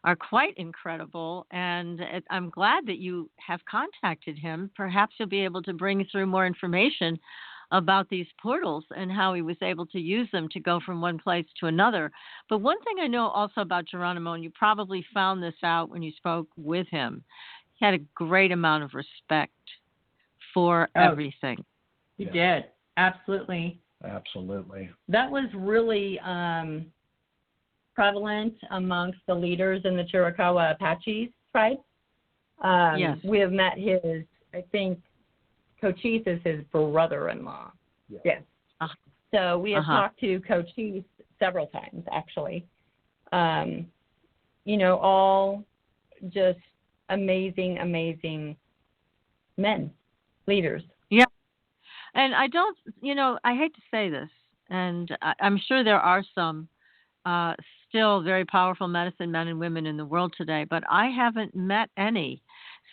are quite incredible. And I'm glad that you have contacted him. Perhaps you'll be able to bring through more information about these portals and how he was able to use them to go from one place to another. But one thing I know also about Geronimo, and you probably found this out when you spoke with him, he had a great amount of respect for everything. He did. Absolutely. Absolutely. That was really prevalent amongst the leaders in the Chiricahua Apache tribe. Yes. We have met his, I think, Cochise is his brother-in-law. Yes. So we have talked to Cochise several times, actually. All just amazing men, leaders. Yeah. And I don't, I hate to say this, and I'm sure there are some still very powerful medicine men and women in the world today, but I haven't met any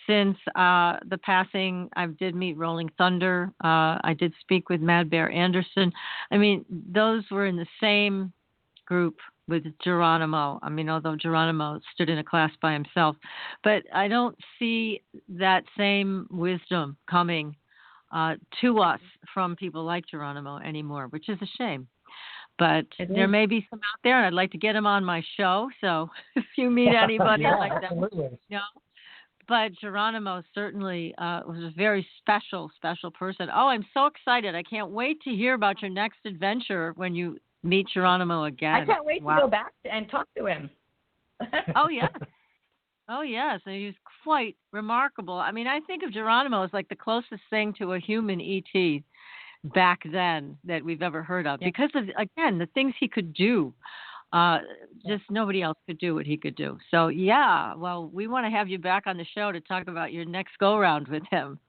since the passing. I did meet Rolling Thunder. I did speak with Mad Bear Anderson. I mean, those were in the same group with Geronimo. I mean, although Geronimo stood in a class by himself, but I don't see that same wisdom coming to us from people like Geronimo anymore, which is a shame. But there may be some out there, and I'd like to get him on my show. So if you meet anybody like that, absolutely. But Geronimo certainly was a very special person. Oh, I'm so excited. I can't wait to hear about your next adventure when you meet Geronimo again. I can't wait to go back and talk to him. Oh, yeah. Oh, yes. And he's quite remarkable. I mean, I think of Geronimo as like the closest thing to a human ET back then that we've ever heard of, because of, again, the things he could do. Just nobody else could do what he could do. So, well, we want to have you back on the show to talk about your next go-round with him.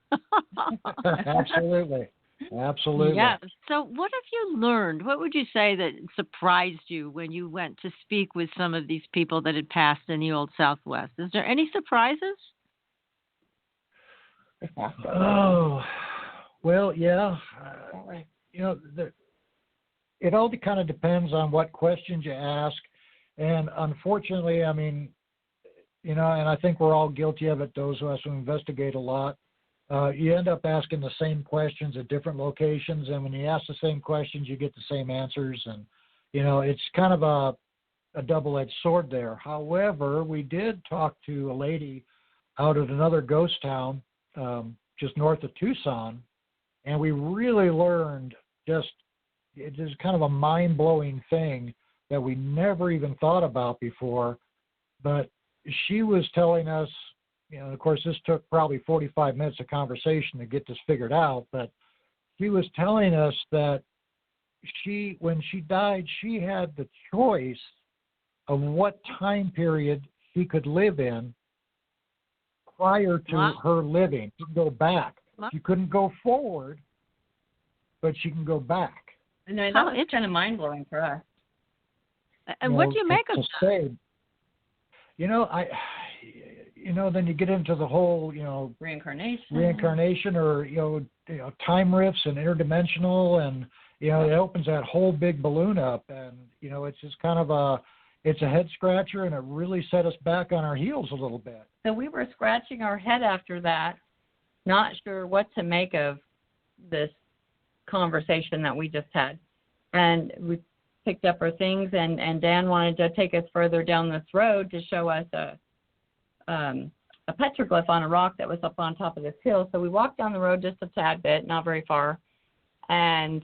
Absolutely. Yeah. So what have you learned? What would you say that surprised you when you went to speak with some of these people that had passed in the old Southwest? Is there any surprises? Oh, well, yeah. It all kind of depends on what questions you ask. And unfortunately, I mean, and I think we're all guilty of it, those of us who investigate a lot. You end up asking the same questions at different locations, and when you ask the same questions, you get the same answers. And, it's kind of a double-edged sword there. However, we did talk to a lady out at another ghost town just north of Tucson, and we really learned it is kind of a mind-blowing thing that we never even thought about before. But she was telling us, of course, this took probably 45 minutes of conversation to get this figured out, but she was telling us that when she died, she had the choice of what time period she could live in prior to her living. She could go back. She couldn't go forward, but she can go back. And that was kind of mind-blowing for us. And what do you make of that? Then you get into the whole, reincarnation or, time rifts and interdimensional, and, it opens that whole big balloon up, and, it's just kind of it's a head scratcher, and it really set us back on our heels a little bit. So we were scratching our head after that, not sure what to make of this conversation that we just had. And we picked up our things, and Dan wanted to take us further down this road to show us a petroglyph on a rock that was up on top of this hill. So we walked down the road just a tad bit, not very far, and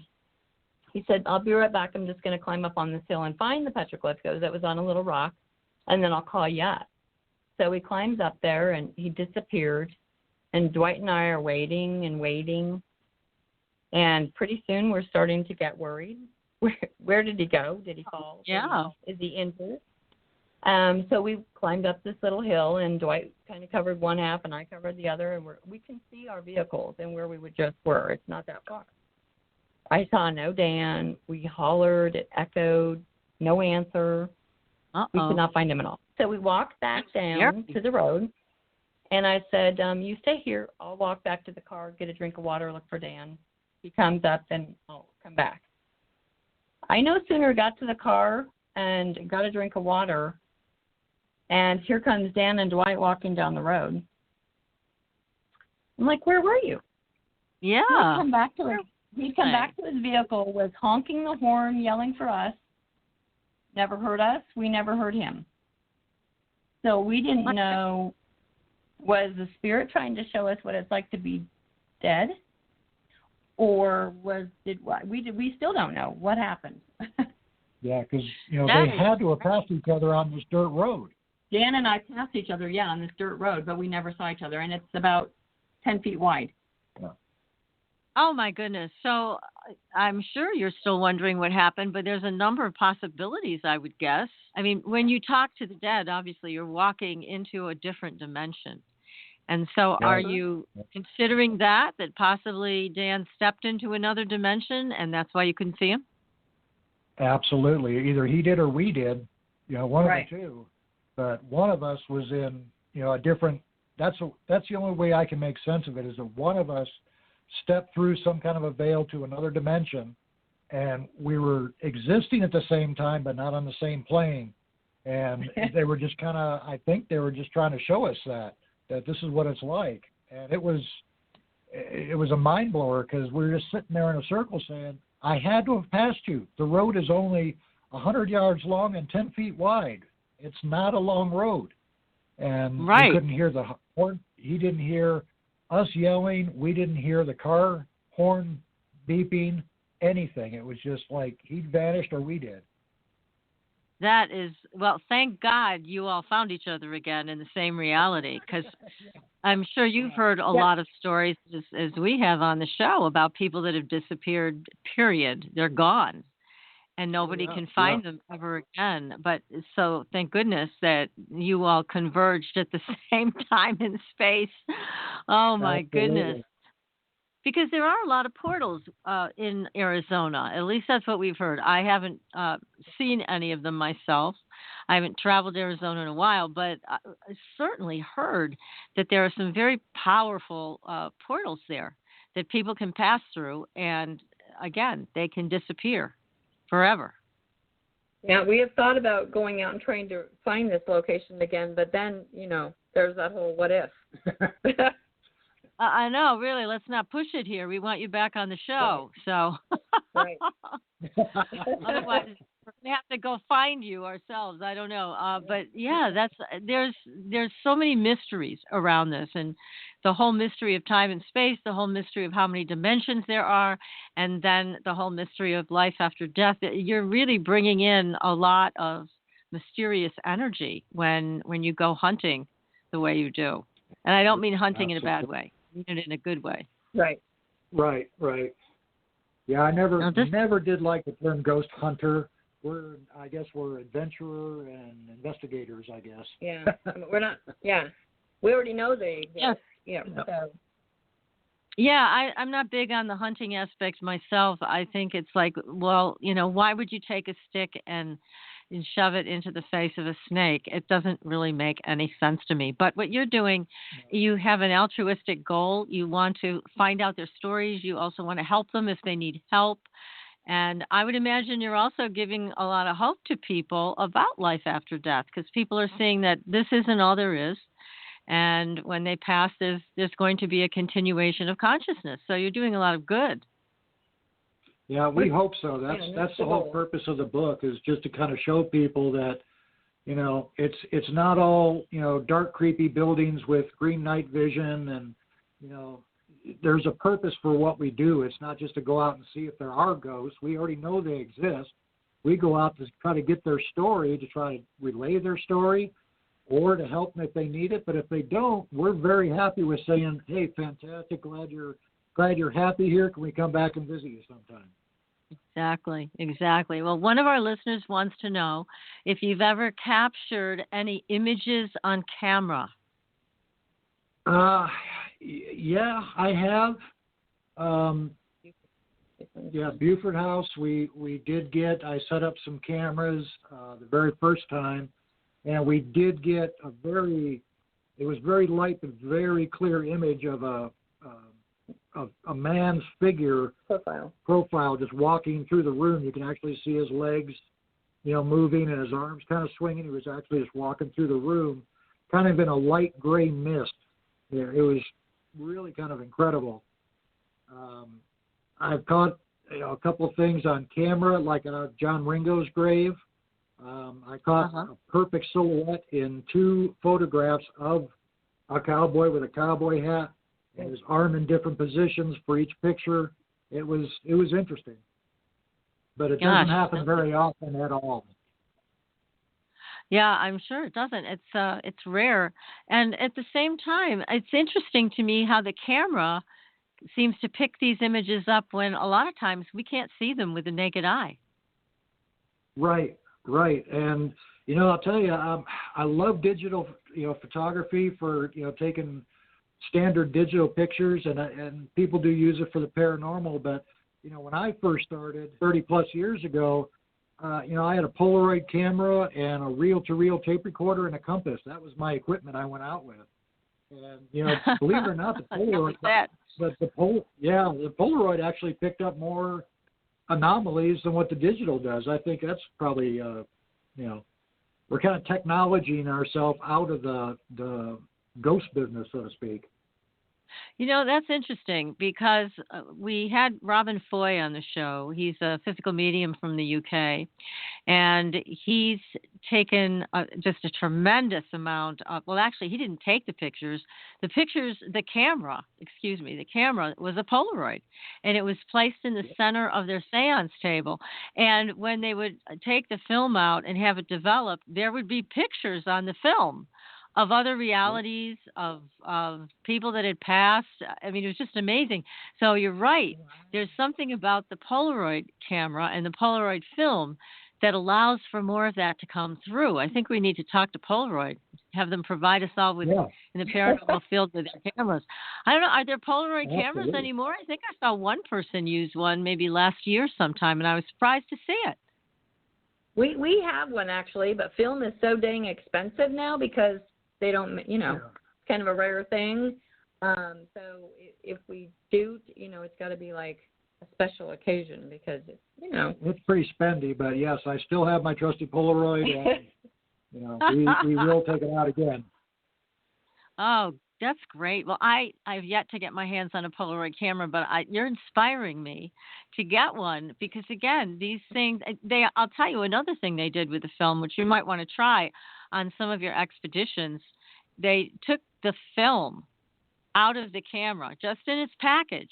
he said, I'll be right back. I'm just going to climb up on this hill and find the petroglyph because it was on a little rock, and then I'll call you up. So he climbs up there, and he disappeared, and Dwight and I are waiting and waiting, and pretty soon we're starting to get worried. Where did he go? Did he fall? Yeah. Is he injured? So we climbed up this little hill, and Dwight kind of covered one half, and I covered the other, and we can see our vehicles and where we just were. It's not that far. I saw no Dan. We hollered. It echoed. No answer. We could not find him at all. So we walked back down to the road, and I said, you stay here. I'll walk back to the car, get a drink of water, look for Dan. He comes up, and I'll come back. I no sooner got to the car and got a drink of water, and here comes Dan and Dwight walking down the road. I'm like, where were you? Yeah. He'd come back to his vehicle, was honking the horn, yelling for us. Never heard us. We never heard him. So we didn't know, was the spirit trying to show us what it's like to be dead? Or we still don't know what happened. Yeah, because, they had to have passed each other on this dirt road. Dan and I passed each other, on this dirt road, but we never saw each other, and it's about 10 feet wide. Yeah. Oh, my goodness. So I'm sure you're still wondering what happened, but there's a number of possibilities, I would guess. I mean, when you talk to the dead, obviously you're walking into a different dimension. And so are you considering that possibly Dan stepped into another dimension and that's why you couldn't see him? Absolutely. Either he did or we did, one of the two. But one of us was in, a different, that's the only way I can make sense of it, is that one of us stepped through some kind of a veil to another dimension, and we were existing at the same time, but not on the same plane. And they were just I think they were just trying to show us that this is what it's like. And it was a mind blower, because we were just sitting there in a circle saying, I had to have passed you. The road is only 100 yards long and 10 feet wide. It's not a long road. And we couldn't hear the horn. He didn't hear us yelling. We didn't hear the car horn beeping, anything. It was just like he vanished or we did. That is, well, thank God you all found each other again in the same reality, because I'm sure you've heard a lot of stories, as we have on the show, about people that have disappeared, period. They're gone, and nobody can find them ever again. But so thank goodness that you all converged at the same time in space. Oh, my goodness. Because there are a lot of portals in Arizona. At least that's what we've heard. I haven't seen any of them myself. I haven't traveled to Arizona in a while, but I certainly heard that there are some very powerful portals there that people can pass through, and again, they can disappear forever. Yeah, we have thought about going out and trying to find this location again, but then, there's that whole what if. I know, really. Let's not push it here. We want you back on the show. So, otherwise, we're gonna have to go find you ourselves. I don't know, but yeah, there's so many mysteries around this, and the whole mystery of time and space, the whole mystery of how many dimensions there are, and then the whole mystery of life after death. You're really bringing in a lot of mysterious energy when you go hunting the way you do. And I don't mean hunting in a bad way. I mean it in a good way. Right. Yeah, I never did like the term ghost hunter. I guess we're adventurer and investigators, I guess. Yeah, we're not. Yeah, we already know they exist. Yes. Yeah. So. Yeah, I'm not big on the hunting aspect myself. I think it's like, well, why would you take a stick and shove it into the face of a snake? It doesn't really make any sense to me. But what you're doing, you have an altruistic goal. You want to find out their stories. You also want to help them if they need help. And I would imagine you're also giving a lot of hope to people about life after death, because people are seeing that this isn't all there is. And when they pass, there's going to be a continuation of consciousness. So you're doing a lot of good. Yeah, we hope so. That's the whole purpose of the book, is just to kind of show people that, it's not all, dark, creepy buildings with green night vision, and, there's a purpose for what we do. It's not just to go out and see if there are ghosts. We already know they exist. We go out to try to get their story, to try to relay their story, or to help them if they need it. But if they don't, we're very happy with saying, hey, fantastic, glad you're happy here. Can we come back and visit you sometime? Exactly. Well, one of our listeners wants to know if you've ever captured any images on camera. Yeah, I have. Buford House, we did get, I set up some cameras the very first time, and we did get it was very light but very clear image of a man's figure profile just walking through the room. You can actually see his legs, moving, and his arms kind of swinging. He was actually just walking through the room, kind of in a light gray mist. Yeah, it was really kind of incredible. I've caught a couple of things on camera, like John Ringo's grave. I caught a perfect silhouette in 2 photographs of a cowboy with a cowboy hat and his arm in different positions for each picture. It was interesting, but it doesn't happen very often at all. Yeah, I'm sure it doesn't. It's rare, and at the same time, it's interesting to me how the camera seems to pick these images up when a lot of times we can't see them with the naked eye. Right. And, I'll tell you, I love digital, photography for, taking standard digital pictures, and people do use it for the paranormal. But, when I first started 30 plus years ago, I had a Polaroid camera and a reel-to-reel tape recorder and a compass. That was my equipment I went out with. And, believe it or not, the Polaroid, the Polaroid actually picked up more anomalies than what the digital does. I think that's probably, we're kind of technologying ourselves out of the ghost business, so to speak. That's interesting because we had Robin Foy on the show. He's a physical medium from the UK, and he's taken just a tremendous amount of, well, actually, he didn't take the pictures. The camera was a Polaroid, and it was placed in the center of their seance table. And when they would take the film out and have it developed, there would be pictures on the film of other realities, of people that had passed. I mean, it was just amazing. So you're right. There's something about the Polaroid camera and the Polaroid film that allows for more of that to come through. I think we need to talk to Polaroid, have them provide us all with in the paranormal field with their cameras. I don't know, are there Polaroid cameras anymore? I think I saw one person use one maybe last year sometime, and I was surprised to see it. We have one actually, but film is so dang expensive now because they don't, it's kind of a rare thing. So if we do, it's got to be like a special occasion because it's pretty spendy. But yes, I still have my trusty Polaroid. And, we will take it out again. Oh, that's great. Well, I've yet to get my hands on a Polaroid camera, but you're inspiring me to get one because, again, these things, I'll tell you another thing they did with the film, which you might want to try on some of your expeditions. They took the film out of the camera, just in its package,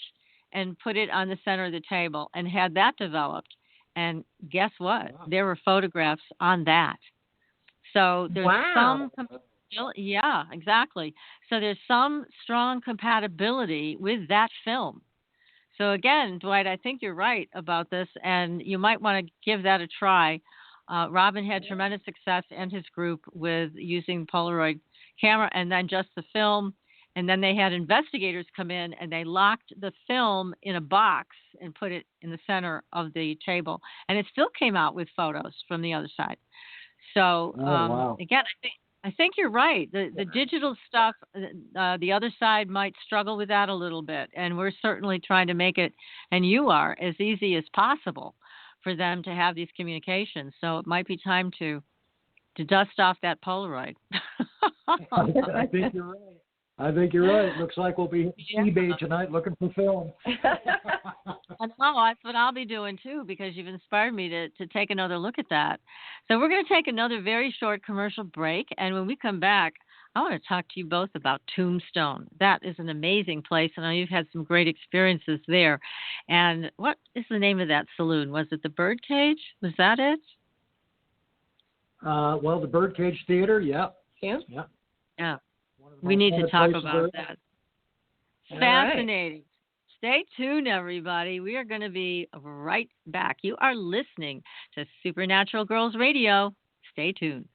and put it on the center of the table and had that developed. And guess what? Wow. There were photographs on that. So there's some... Yeah, exactly. So there's some strong compatibility with that film. So again, Dwight, I think you're right about this, and you might want to give that a try. Robin had tremendous success and his group with using Polaroid camera and then just the film. And then they had investigators come in and they locked the film in a box and put it in the center of the table. And it still came out with photos from the other side. So again, I think you're right. The digital stuff, the other side might struggle with that a little bit. And we're certainly trying to make it, and you are, as easy as possible for them to have these communications. So it might be time to to dust off that Polaroid. I think you're right. Looks like we'll be eBay tonight looking for film. I know, that's what I'll be doing too, because you've inspired me to take another look at that. So we're going to take another very short commercial break, and when we come back, I want to talk to you both about Tombstone. That is an amazing place, and I know you've had some great experiences there. And what is the name of that saloon? Was it the Birdcage? Was that it? Well, the Birdcage Theater, yeah. Yeah. We need to talk about that. Fascinating. Right. Stay tuned, everybody. We are going to be right back. You are listening to Supernatural Girls Radio. Stay tuned.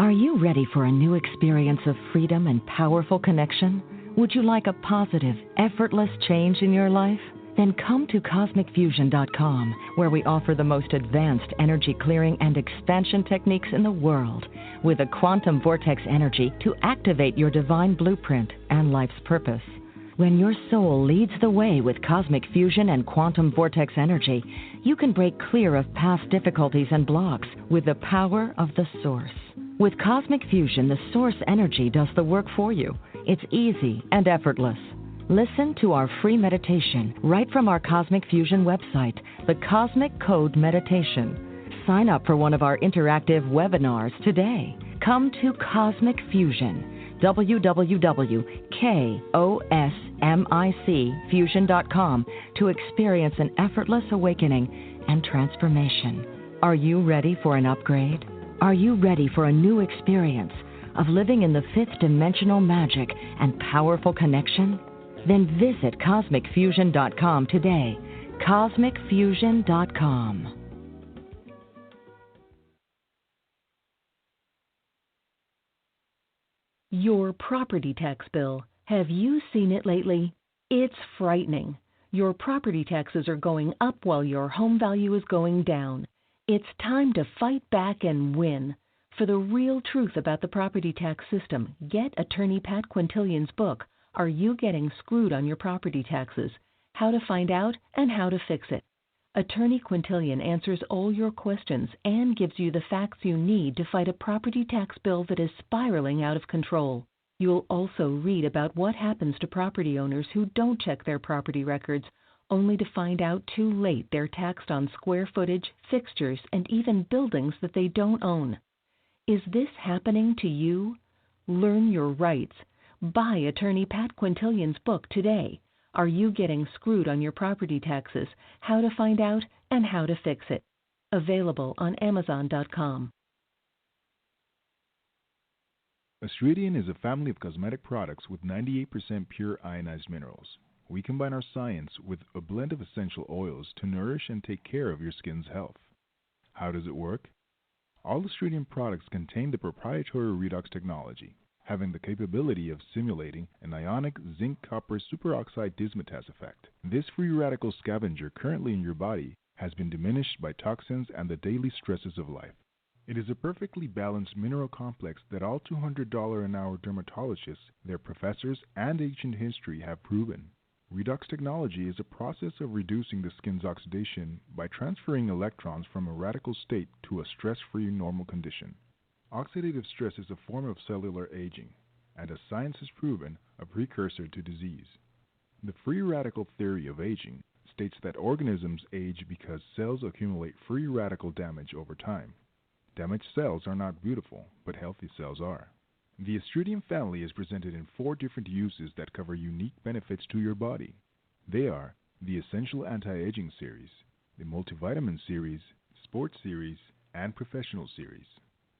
Are you ready for a new experience of freedom and powerful connection? Would you like a positive, effortless change in your life? Then come to CosmicFusion.com, where we offer the most advanced energy clearing and expansion techniques in the world, with a quantum vortex energy to activate your divine blueprint and life's purpose. When your soul leads the way with cosmic fusion and quantum vortex energy, you can break clear of past difficulties and blocks with the power of the source. With Cosmic Fusion, the source energy does the work for you. It's easy and effortless. Listen to our free meditation right from our Cosmic Fusion website, the Cosmic Code Meditation. Sign up for one of our interactive webinars today. Come to Cosmic Fusion, www.kosmicfusion.com, to experience an effortless awakening and transformation. Are you ready for an upgrade? Are you ready for a new experience of living in the fifth dimensional magic and powerful connection? Then visit CosmicFusion.com today. CosmicFusion.com. Your property tax bill. Have you seen it lately? It's frightening. Your property taxes are going up while your home value is going down. It's time to fight back and win. For the real truth about the property tax system, get attorney Pat Quintilian's book, Are You Getting Screwed on Your Property Taxes? How to Find Out and How to Fix It. Attorney Quintilian answers all your questions and gives you the facts you need to fight a property tax bill that is spiraling out of control. You'll also read about what happens to property owners who don't check their property records, only to find out too late they're taxed on square footage, fixtures, and even buildings that they don't own. Is this happening to you? Learn your rights. Buy attorney Pat Quintilian's book today. Are You Getting Screwed on Your Property Taxes? How to Find Out and How to Fix It. Available on Amazon.com. Astridian is a family of cosmetic products with 98% pure ionized minerals. We combine our science with a blend of essential oils to nourish and take care of your skin's health. How does it work? All Astridian products contain the proprietary redox technology, having the capability of simulating an ionic zinc-copper superoxide dismutase effect. This free radical scavenger currently in your body has been diminished by toxins and the daily stresses of life. It is a perfectly balanced mineral complex that all $200 an hour dermatologists, their professors, and ancient history have proven. Redox technology is a process of reducing the skin's oxidation by transferring electrons from a radical state to a stress-free normal condition. Oxidative stress is a form of cellular aging, and as science has proven, a precursor to disease. The free radical theory of aging states that organisms age because cells accumulate free radical damage over time. Damaged cells are not beautiful, but healthy cells are. The Astridium family is presented in 4 different uses that cover unique benefits to your body. They are the Essential Anti-Aging Series, the Multivitamin Series, Sports Series, and Professional Series.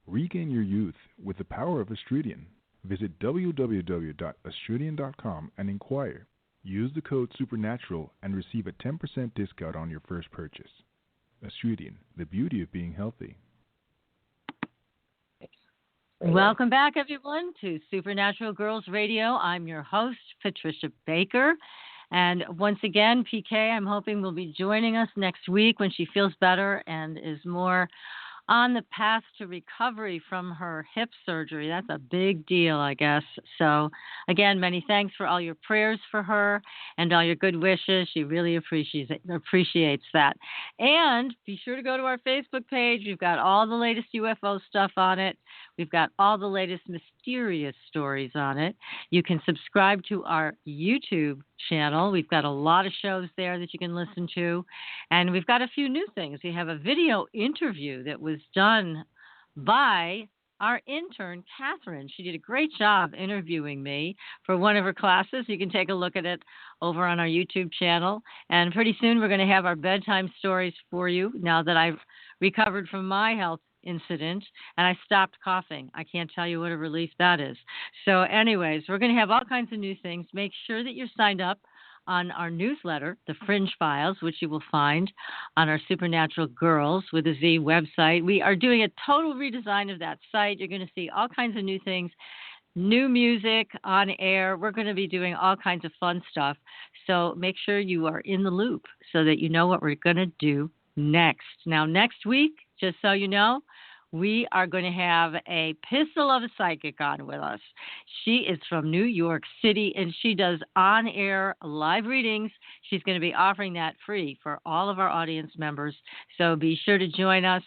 Regain your youth with the power of Astridian. Visit www.astridian.com and inquire. Use the code SUPERNATURAL and receive a 10% discount on your first purchase. Astridian, the beauty of being healthy. Welcome back, everyone, to Supernatural Girls Radio. I'm your host, Patricia Baker. And once again, PK, I'm hoping will be joining us next week when she feels better and is more on the path to recovery from her hip surgery. That's a big deal, I guess. So, again, many thanks for all your prayers for her and all your good wishes. She really appreciates that. And be sure to go to our Facebook page. We've got all the latest UFO stuff on it. We've got all the latest mysterious stories on it. You can subscribe to our YouTube channel. We've got a lot of shows there that you can listen to. And we've got a few new things. We have a video interview that was done by our intern, Catherine. She did a great job interviewing me for one of her classes. You can take a look at it over on our YouTube channel. And pretty soon we're going to have our bedtime stories for you now that I've recovered from my health incident and I stopped coughing. I can't tell you what a relief that is. So anyways, we're going to have all kinds of new things. Make sure that you're signed up on our newsletter, The Fringe Files, which you will find on our Supernatural Girls with a Z website. We are doing a total redesign of that site. You're going to see all kinds of new things, new music on air. We're going to be doing all kinds of fun stuff. So make sure you are in the loop so that you know what we're going to do next. Now, next week, just so you know, we are going to have a pistol of a psychic on with us. She is from New York City, and she does on-air live readings. She's going to be offering that free for all of our audience members. So be sure to join us,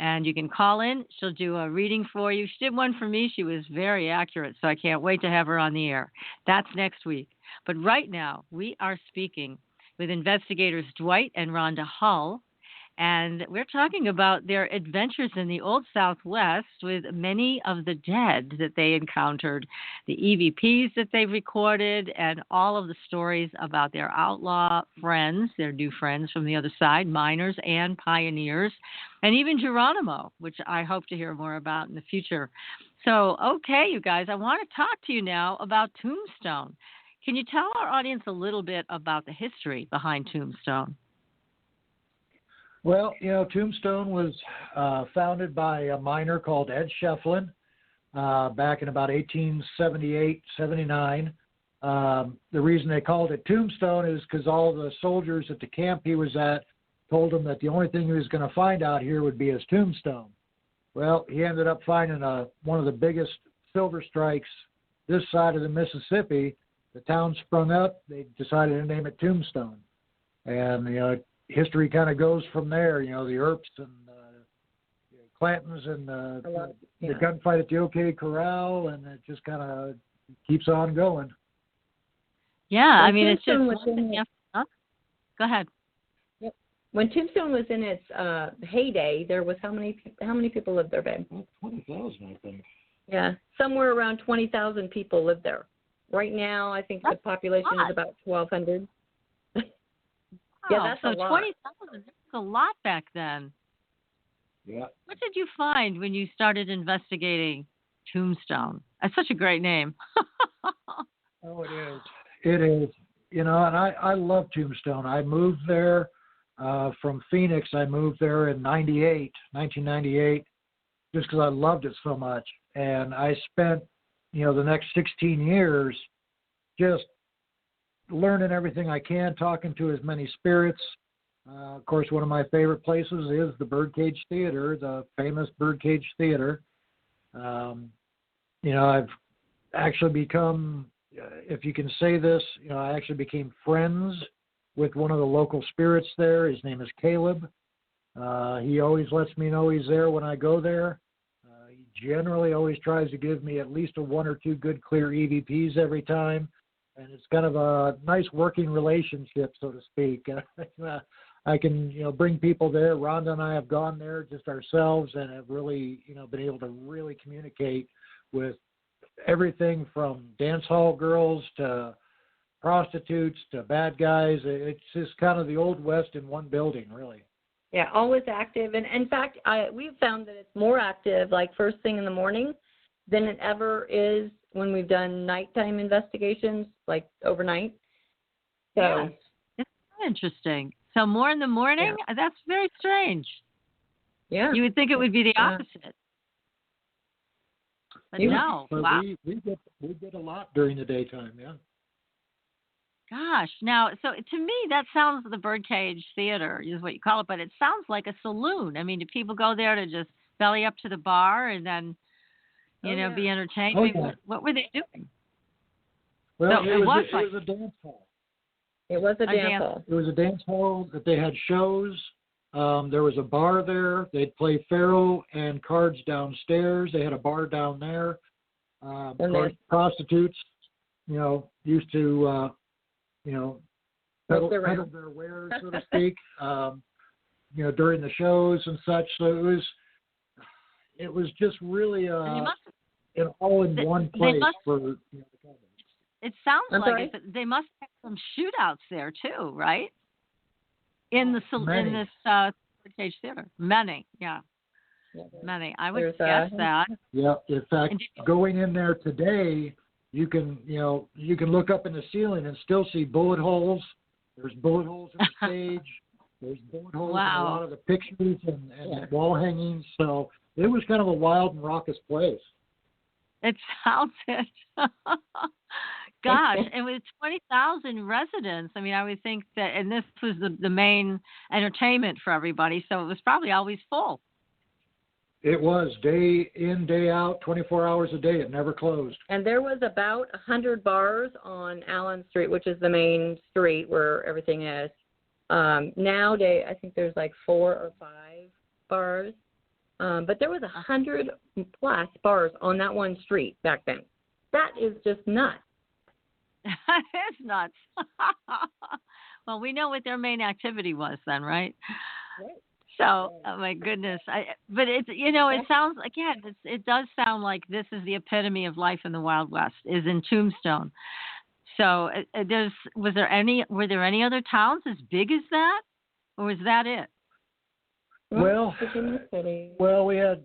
and you can call in. She'll do a reading for you. She did one for me. She was very accurate, so I can't wait to have her on the air. That's next week. But right now, we are speaking with investigators Dwight and Rhonda Hull, and we're talking about their adventures in the Old Southwest with many of the dead that they encountered, the EVPs that they recorded, and all of the stories about their outlaw friends, their new friends from the other side, miners and pioneers, and even Geronimo, which I hope to hear more about in the future. So, okay, you guys, I want to talk to you now about Tombstone. Can you tell our audience a little bit about the history behind Tombstone? Well, Tombstone was founded by a miner called Ed Shefflin back in about 1878, 79. The reason they called it Tombstone is because all the soldiers at the camp he was at told him that the only thing he was going to find out here would be his tombstone. Well, he ended up finding one of the biggest silver strikes this side of the Mississippi. The town sprung up. They decided to name it Tombstone. And, history kind of goes from there, the Earps and Clantons and the gunfight at the OK Corral, and it just kind of keeps on going. Yeah, I mean, it's just one thing after another. Go ahead. Yep. When Tombstone was in its heyday, there was how many people lived there, babe? 20,000, I think. Yeah, somewhere around 20,000 people live there. Right now, I think the population is about 1,200. Yeah, that's so a lot. 20,000. That's a lot back then. Yeah. What did you find when you started investigating Tombstone? That's such a great name. Oh, it is. It is. And I love Tombstone. I moved there from Phoenix. I moved there in 1998, just because I loved it so much. And I spent, the next 16 years just learning everything I can, talking to as many spirits. Of course, one of my favorite places is the Birdcage Theater, the famous Birdcage Theater. I've actually become, if you can say this, I actually became friends with one of the local spirits there. His name is Caleb. He always lets me know he's there when I go there. He generally always tries to give me at least 1 or 2 good, clear EVPs every time. and it's kind of a nice working relationship, so to speak. I can, bring people there. Rhonda and I have gone there just ourselves and have really, been able to really communicate with everything from dance hall girls to prostitutes to bad guys. It's just kind of the Old West in one building, really. Yeah, always active. And in fact, we've found that it's more active like first thing in the morning than it ever is when we've done nighttime investigations, like overnight. So yes. It's interesting. So more in the morning? Yeah. That's very strange. Yeah. You would think it would be the opposite. But no. But wow. We did a lot during the daytime, yeah. Gosh. Now, so to me, that sounds, the Birdcage Theater is what you call it, but it sounds like a saloon. I mean, do people go there to just belly up to the bar and then, be entertained? Oh, yeah. What were they doing? Well, so it was a dance hall. It was a dance hall. It was a dance hall that they had shows. There was a bar there. They'd play faro and cards downstairs. They had a bar down there. Prostitutes, used to, peddle their wares, so to speak, during the shows and such. So it was just really an all-in-one place for. It sounds like they must have some shootouts there too, right? In this Birdcage Theater, many. I would guess that. Yeah, in fact, going in there today, you can look up in the ceiling and still see bullet holes. There's bullet holes in the stage. There's bullet holes in a lot of the pictures and wall hangings. So it was kind of a wild and raucous place. It sounds it. Gosh, and with 20,000 residents, I mean, I would think that, and this was the main entertainment for everybody, so it was probably always full. It was day in, day out, 24 hours a day. It never closed. And there was about 100 bars on Allen Street, which is the main street where everything is. Nowadays, I think there's like 4 or 5 bars. But there was 100 plus bars on that one street back then. That is just nuts. That is nuts. Well, we know what their main activity was then, right? Right. So, oh my goodness. But it's, it sounds, again, it does sound like this is the epitome of life in the Wild West, is in Tombstone. So were there any other towns as big as that? Or was that it? Well, we had,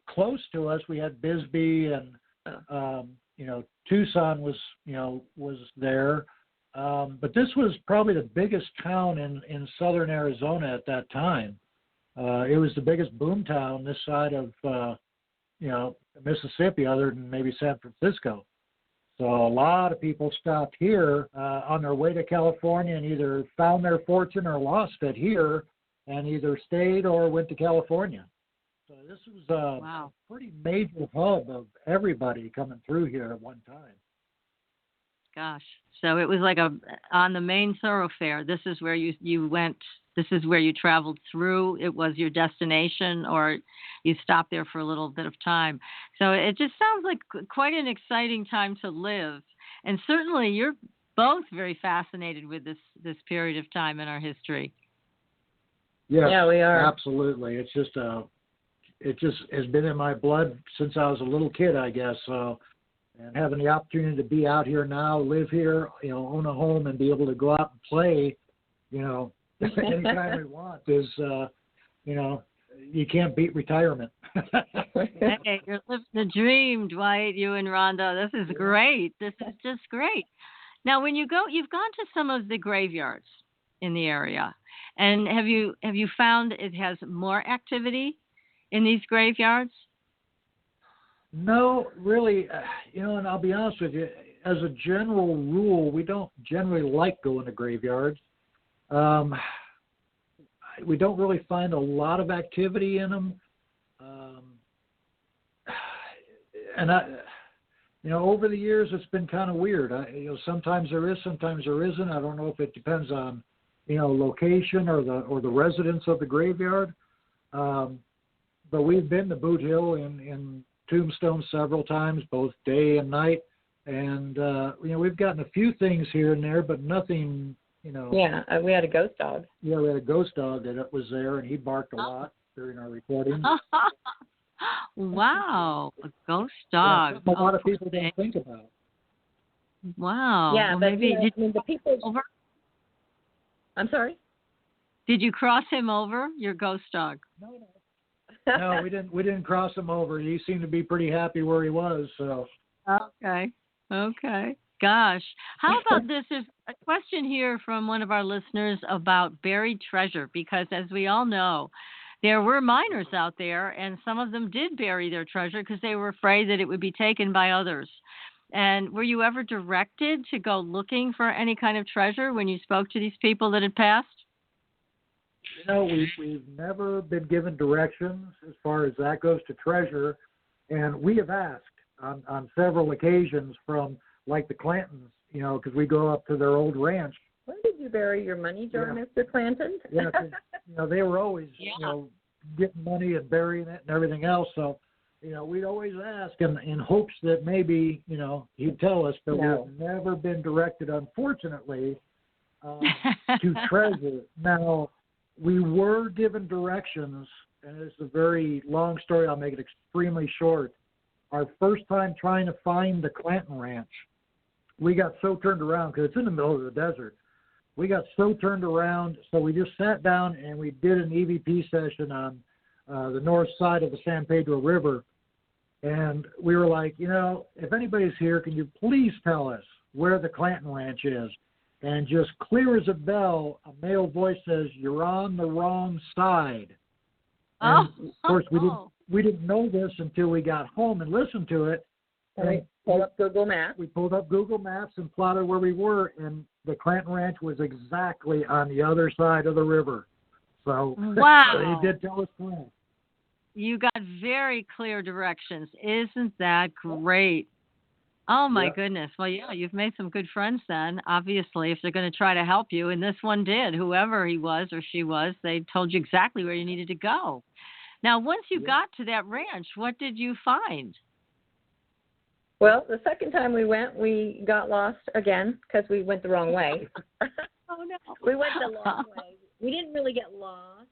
close to us, we had Bisbee and, Tucson was there. But this was probably the biggest town in southern Arizona at that time. It was the biggest boom town this side of, Mississippi, other than maybe San Francisco. So a lot of people stopped here on their way to California and either found their fortune or lost it here and either stayed or went to California. So this was a pretty major hub of everybody coming through here at one time. Gosh. So it was like on the main thoroughfare. This is where you went. This is where you traveled through. It was your destination, or you stopped there for a little bit of time. So it just sounds like quite an exciting time to live. And certainly you're both very fascinated with this period of time in our history. Yes, yeah, we are. Absolutely. It's just it just has been in my blood since I was a little kid, I guess. So, and having the opportunity to be out here now, live here, own a home, and be able to go out and play, anytime we want is, you can't beat retirement. Hey, you're living the dream, Dwight. You and Rhonda. This is great. This is just great. Now, when you've gone to some of the graveyards in the area, and have you found it has more activity in these graveyards? No, really, and I'll be honest with you, as a general rule, we don't generally like going to graveyards. We don't really find a lot of activity in them. And over the years, it's been kind of weird. Sometimes there is, sometimes there isn't. I don't know if it depends on, location or the residents of the graveyard. But we've been to Boot Hill in Tombstone several times, both day and night. And, we've gotten a few things here and there, but nothing, Yeah, we had a ghost dog. Yeah, we had a ghost dog that was there, and he barked a lot during our recording. Wow, a ghost dog. A lot of people don't think about. Wow. Yeah, well, but maybe the people over. I'm sorry? Did you cross him over, your ghost dog? No, we didn't. We didn't cross him over. He seemed to be pretty happy where he was. So. Okay. Gosh, how about this? There's a question here from one of our listeners about buried treasure, because as we all know, there were miners out there, and some of them did bury their treasure because they were afraid that it would be taken by others. And were you ever directed to go looking for any kind of treasure when you spoke to these people that had passed? We've never been given directions as far as that goes to treasure, and we have asked on several occasions from like the Clantons, because we go up to their old ranch. When did you bury your money, John, Mr. Clanton? Yeah, they were always, getting money and burying it and everything else. So, we'd always ask in hopes that maybe, he'd tell us, but we've never been directed, unfortunately, to treasure. Now, we were given directions, and it's a very long story. I'll make it extremely short. Our first time trying to find the Clanton Ranch, we got so turned around because it's in the middle of the desert. We got so turned around, so we just sat down and we did an EVP session on the north side of the San Pedro River. And we were like, if anybody's here, can you please tell us where the Clanton Ranch is? And just clear as a bell, a male voice says, "You're on the wrong side." And of course, we didn't know this until we got home and listened to it. And we pulled up Google Maps. We pulled up Google Maps and plotted where we were, and the Clanton Ranch was exactly on the other side of the river. So wow, he did tell us where. You got very clear directions. Isn't that great? Oh, my goodness. Well, yeah, you've made some good friends then, obviously, if they're going to try to help you. And this one did. Whoever he was or she was, they told you exactly where you needed to go. Now, once you got to that ranch, what did you find? Well, the second time we went, we got lost again because we went the wrong way. Oh, no. We went the long way. We didn't really get lost.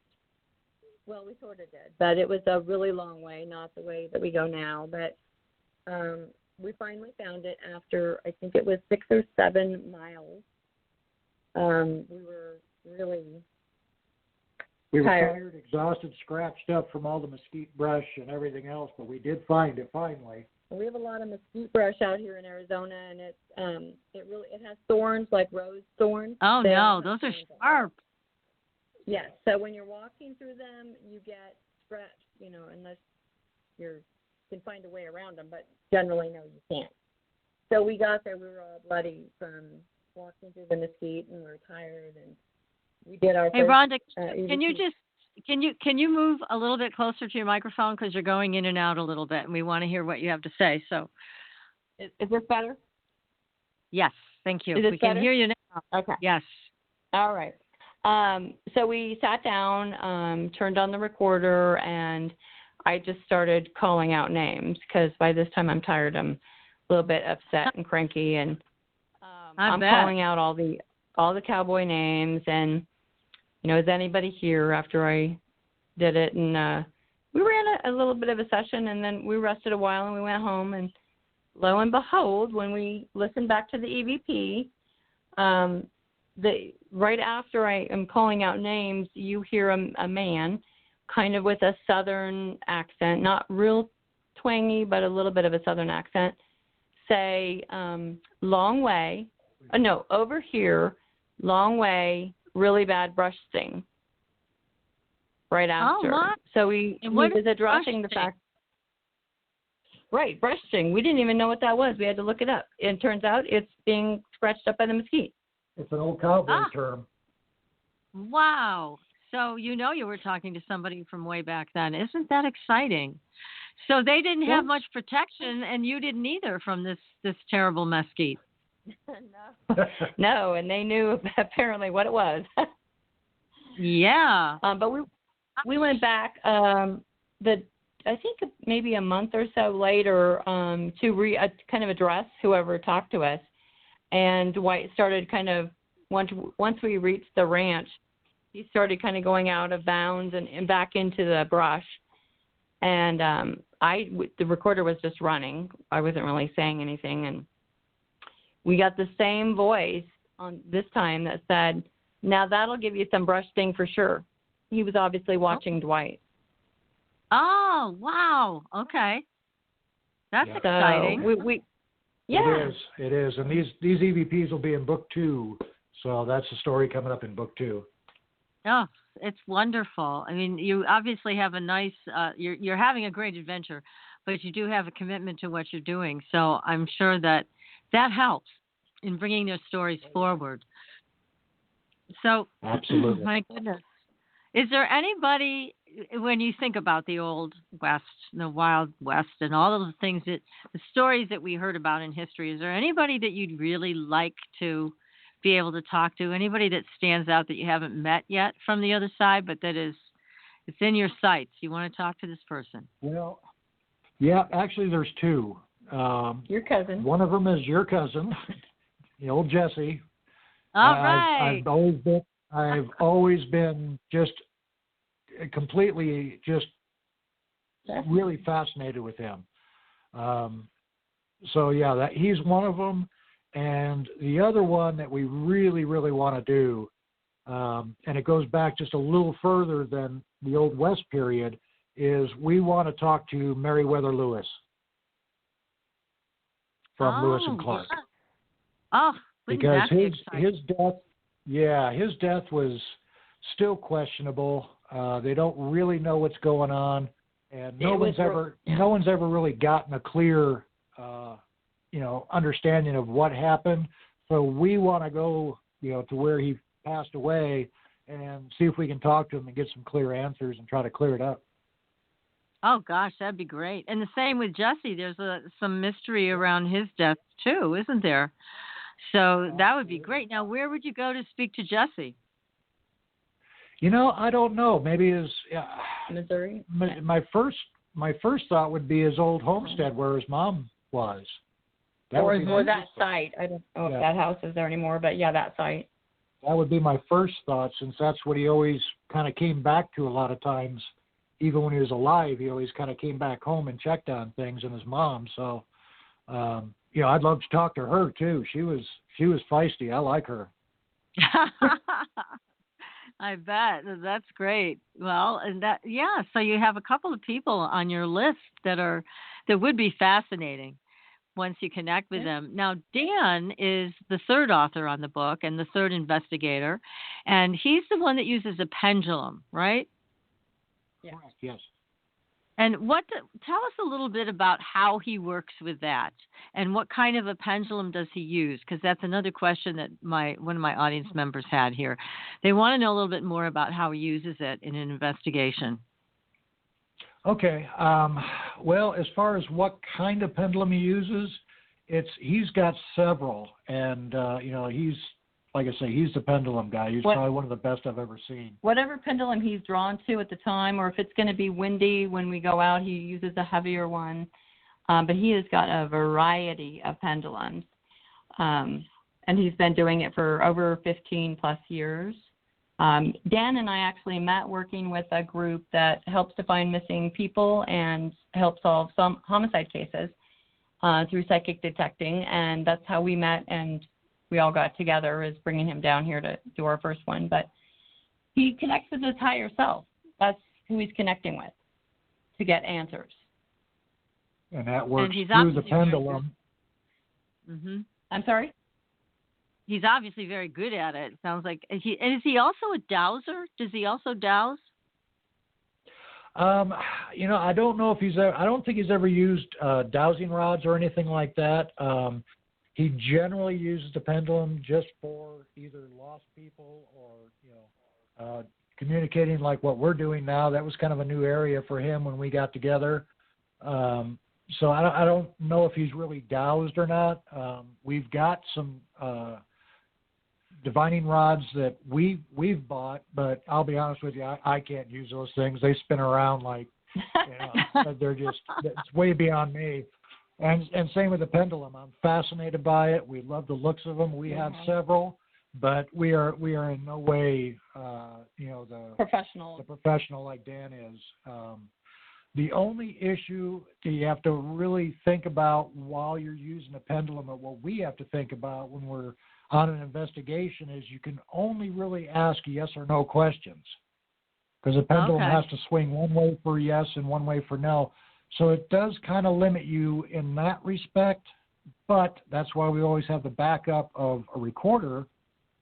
Well, we sort of did, but it was a really long way, not the way that we go now. But we finally found it after, I think it was 6 or 7 miles. We were really tired, exhausted, scratched up from all the mesquite brush and everything else, but we did find it finally. We have a lot of mesquite brush out here in Arizona, and it has thorns like rose thorns. Oh no, those are sharp. Yes, so when you're walking through them, you get scratched, unless you can find a way around them, but generally, no, you can't. So we got there, we were all bloody from walking through the mesquite, and we were tired, and we did our Hey, Rhonda, can can you move a little bit closer to your microphone, because you're going in and out a little bit, and we want to hear what you have to say. So, is this better? Yes, thank you. Is this we better? can hear you now. Okay. Yes. All right. So we sat down, turned on the recorder, and I just started calling out names because by this time I'm tired. I'm a little bit upset and cranky, and I'm calling out all the cowboy names. And is anybody here after I did it? And we ran a little bit of a session, and then we rested a while, and we went home. And lo and behold, when we listened back to the EVP, right after I am calling out names, you hear a man kind of with a southern accent, not real twangy, but a little bit of a southern accent, say, long way, over here, long way, really bad brush sting. Right after. So he was addressing the fact. Right, brush sting. We didn't even know what that was. We had to look it up. It turns out it's being scratched up by the mesquite. It's an old cowboy term. Wow. So you were talking to somebody from way back then. Isn't that exciting? So they didn't have much protection, and you didn't either from this terrible mesquite. No, and they knew apparently what it was. Yeah. But we went back. The I think maybe a month or so later, to kind of address whoever talked to us. And Dwight started kind of, once we reached the ranch, he started kind of going out of bounds and back into the brush. And the recorder was just running. I wasn't really saying anything. And we got the same voice on this time that said, "Now that'll give you some brush sting for sure." He was obviously watching Dwight. Oh, wow. Okay. That's exciting. Yeah. It is. And these EVPs will be in book 2. So that's the story coming up in book 2. Oh, it's wonderful. I mean, you obviously have a nice, you're having a great adventure, but you do have a commitment to what you're doing. So I'm sure that helps in bringing their stories forward. So, absolutely. My goodness. Is there anybody, when you think about the Old West, the Wild West, and all of the stories that we heard about in history, is there anybody that you'd really like to be able to talk to? Anybody that stands out that you haven't met yet from the other side, but that it's in your sights? You want to talk to this person? Well, yeah, actually there's 2. Your cousin. One of them is your cousin, the old Jesse. All right. I've always been just completely really fascinated with him. So yeah, he's one of them. And the other one that we really, really want to do, and it goes back just a little further than the Old West period, is we want to talk to Meriwether Lewis from Lewis and Clark. Yeah. Oh, because his death was still questionable. They don't really know what's going on, and no one's ever really gotten a clear understanding of what happened. So we want to go, to where he passed away and see if we can talk to him and get some clear answers and try to clear it up. Oh gosh, that'd be great. And the same with Jesse. There's some mystery around his death too, isn't there? So that would be great. Now, where would you go to speak to Jesse? I don't know. Maybe his Missouri. My first thought would be his old homestead where his mom was. Or that site. I don't know if that house is there anymore, but yeah, that site. That would be my first thought, since that's what he always kind of came back to a lot of times. Even when he was alive, he always kind of came back home and checked on things and his mom. So, I'd love to talk to her too. She was feisty. I like her. I bet. That's great. Well, so you have a couple of people on your list that would be fascinating once you connect with them. Now, Dan is the third author on the book and the third investigator, and he's the one that uses a pendulum, right? Yeah. Yes. And tell us a little bit about how he works with that, and what kind of a pendulum does he use? Because that's another question that one of my audience members had here. They want to know a little bit more about how he uses it in an investigation. Okay. Well, as far as what kind of pendulum he uses, he's got several, and he's, like I say, he's the pendulum guy. He's probably one of the best I've ever seen. Whatever pendulum he's drawn to at the time, or if it's going to be windy when we go out, he uses a heavier one. But he has got a variety of pendulums, and he's been doing it for over 15 plus years. Dan and I actually met working with a group that helps to find missing people and help solve some homicide cases through psychic detecting, and that's how we met, and we all got together, is bringing him down here to do our first one. But he connects with his higher self. That's who he's connecting with to get answers. And that works through the pendulum. Mm-hmm. I'm sorry? He's obviously very good at it. Sounds like. Is he also a dowser? Does he also dowse? I don't know if I don't think he's ever used dowsing rods or anything like that. He generally uses the pendulum just for either lost people or, communicating like what we're doing now. That was kind of a new area for him when we got together. So I don't know if he's really dowsed or not. We've got some divining rods that we've bought, but I'll be honest with you, I can't use those things. They spin around like They're just, it's way beyond me. And same with the pendulum. I'm fascinated by it. We love the looks of them. We have several, but we are in no way, the professional like Dan is. The only issue that you have to really think about while you're using a pendulum, or what we have to think about when we're on an investigation, is you can only really ask yes or no questions, because a pendulum has to swing one way for yes and one way for no. So it does kind of limit you in that respect, but that's why we always have the backup of a recorder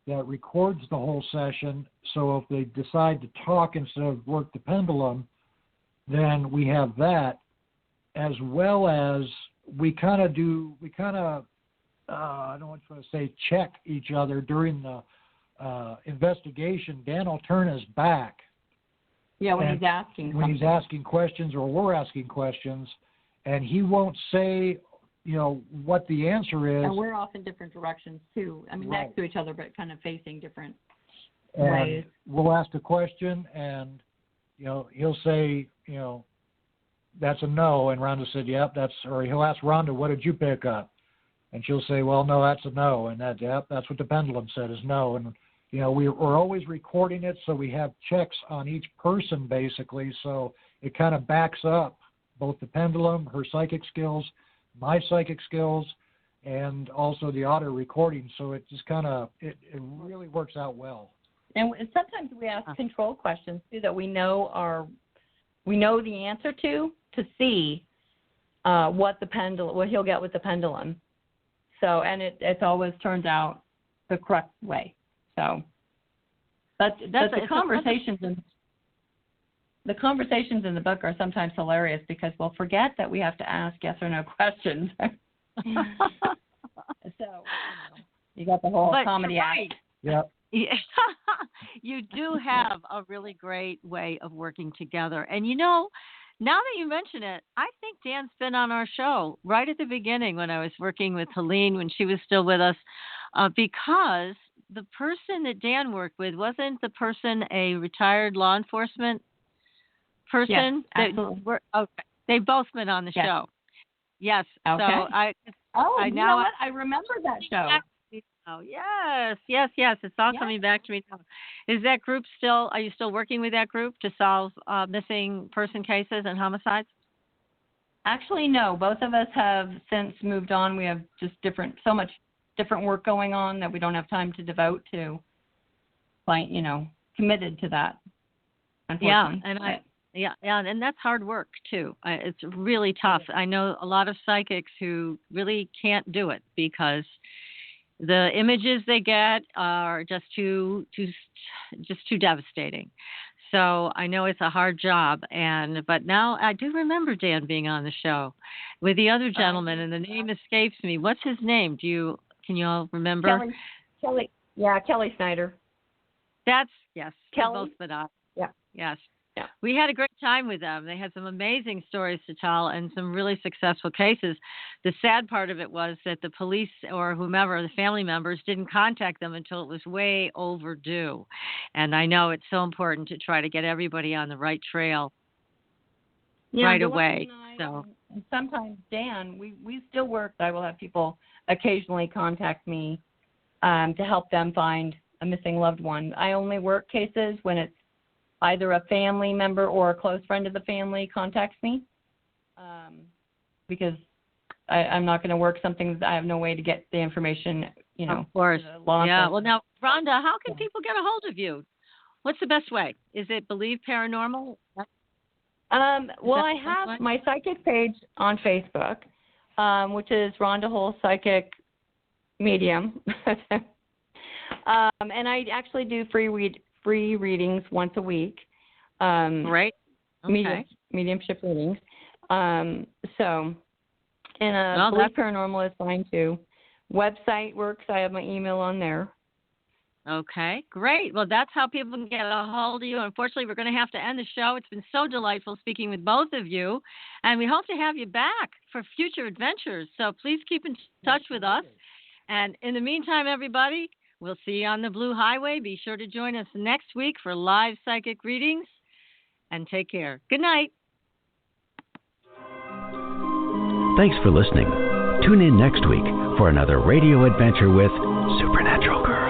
that records the whole session. So if they decide to talk instead of work the pendulum, then we have that, as well as we kind of I don't want to say check each other during the investigation. Dan will turn his back. Yeah, when he's asking. When he's asking questions, or we're asking questions, and he won't say, what the answer is. And we're off in different directions too. I mean, next to each other, but kind of facing different and ways. We'll ask a question, and he'll say, that's a no, and Rhonda said, yep, or he'll ask Rhonda, what did you pick up? And she'll say, well, no, that's a no, and that's what the pendulum said is no. And we're always recording it, so we have checks on each person, basically, so it kind of backs up both the pendulum, her psychic skills, my psychic skills, and also the audio recording, so it just kind of, it really works out well. And sometimes we ask control questions, too, that we know the answer to see what he'll get with the pendulum. So, and it always turns out the correct way. So, but the conversations in the book are sometimes hilarious, because we'll forget that we have to ask yes or no questions. So, you got the whole comedy act. Yep. You do have a really great way of working together. And now that you mention it, I think Dan's been on our show right at the beginning when I was working with Helene, when she was still with us, because the person that Dan worked with, wasn't the person a retired law enforcement person? Yes, absolutely. They've both been on the show. Yes. Okay. So you know what? I remember that show. Oh, yes. It's all coming back to me now. Is that group are you still working with that group to solve missing person cases and homicides? Actually, no. Both of us have since moved on. We have just so much different work going on that we don't have time to devote to, committed to that, unfortunately. And that's hard work too. It's really tough. I know a lot of psychics who really can't do it because the images they get are just too devastating. So I know it's a hard job, but now I do remember Dan being on the show with the other gentleman, and the name escapes me. What's his name? Can you all remember? Kelly. Yeah, Kelly Snyder. Yes. Kelly. Both but not. Yeah. Yes. Yeah. We had a great time with them. They had some amazing stories to tell and some really successful cases. The sad part of it was that the police or whomever, the family members, didn't contact them until it was way overdue. And I know it's so important to try to get everybody on the right trail right away. So sometimes, Dan, we still work. I will have people occasionally contact me to help them find a missing loved one. I only work cases when it's either a family member or a close friend of the family contacts me, because I'm not going to work something that I have no way to get the information, Of course. Yeah. Well, now, Rhonda, how can people get a hold of you? What's the best way? Is it Believe Paranormal? Well, I have my psychic page on Facebook, which is Rhonda Hull Psychic Medium. And I actually do free readings once a week. Right. Okay. Mediumship readings. Believe Paranormal is fine too. Website works. I have my email on there. Okay, great. Well, that's how people can get a hold of you. Unfortunately, we're going to have to end the show. It's been so delightful speaking with both of you, and we hope to have you back for future adventures. So please keep in touch with us. And in the meantime, everybody, we'll see you on the Blue Highway. Be sure to join us next week for live psychic readings, and take care. Good night. Thanks for listening. Tune in next week for another radio adventure with Supernatural Girls.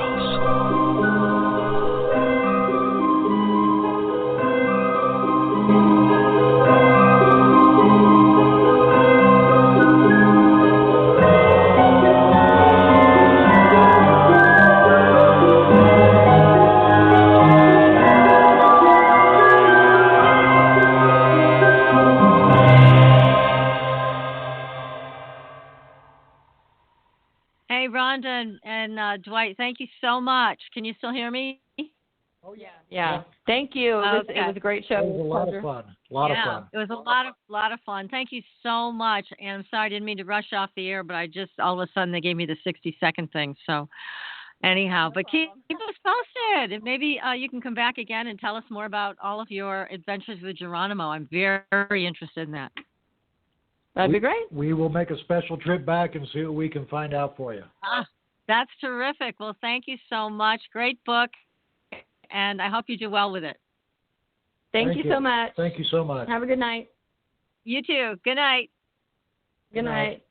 Hey, Rhonda and Dwight, thank you so much. Can you still hear me? Oh, yeah. Yeah. Thank you. It was a great show. It was a lot of fun. A lot of fun. It was a lot of fun. Thank you so much. And I'm sorry I didn't mean to rush off the air, but I just, all of a sudden, they gave me the 60-second thing. So anyhow, but keep us posted. And maybe you can come back again and tell us more about all of your adventures with Geronimo. I'm very, very interested in that. That'd be great. We will make a special trip back and see what we can find out for you. That's terrific. Well, thank you so much. Great book. And I hope you do well with it. Thank you so much. Thank you so much. Have a good night. You too. Good night. Good night.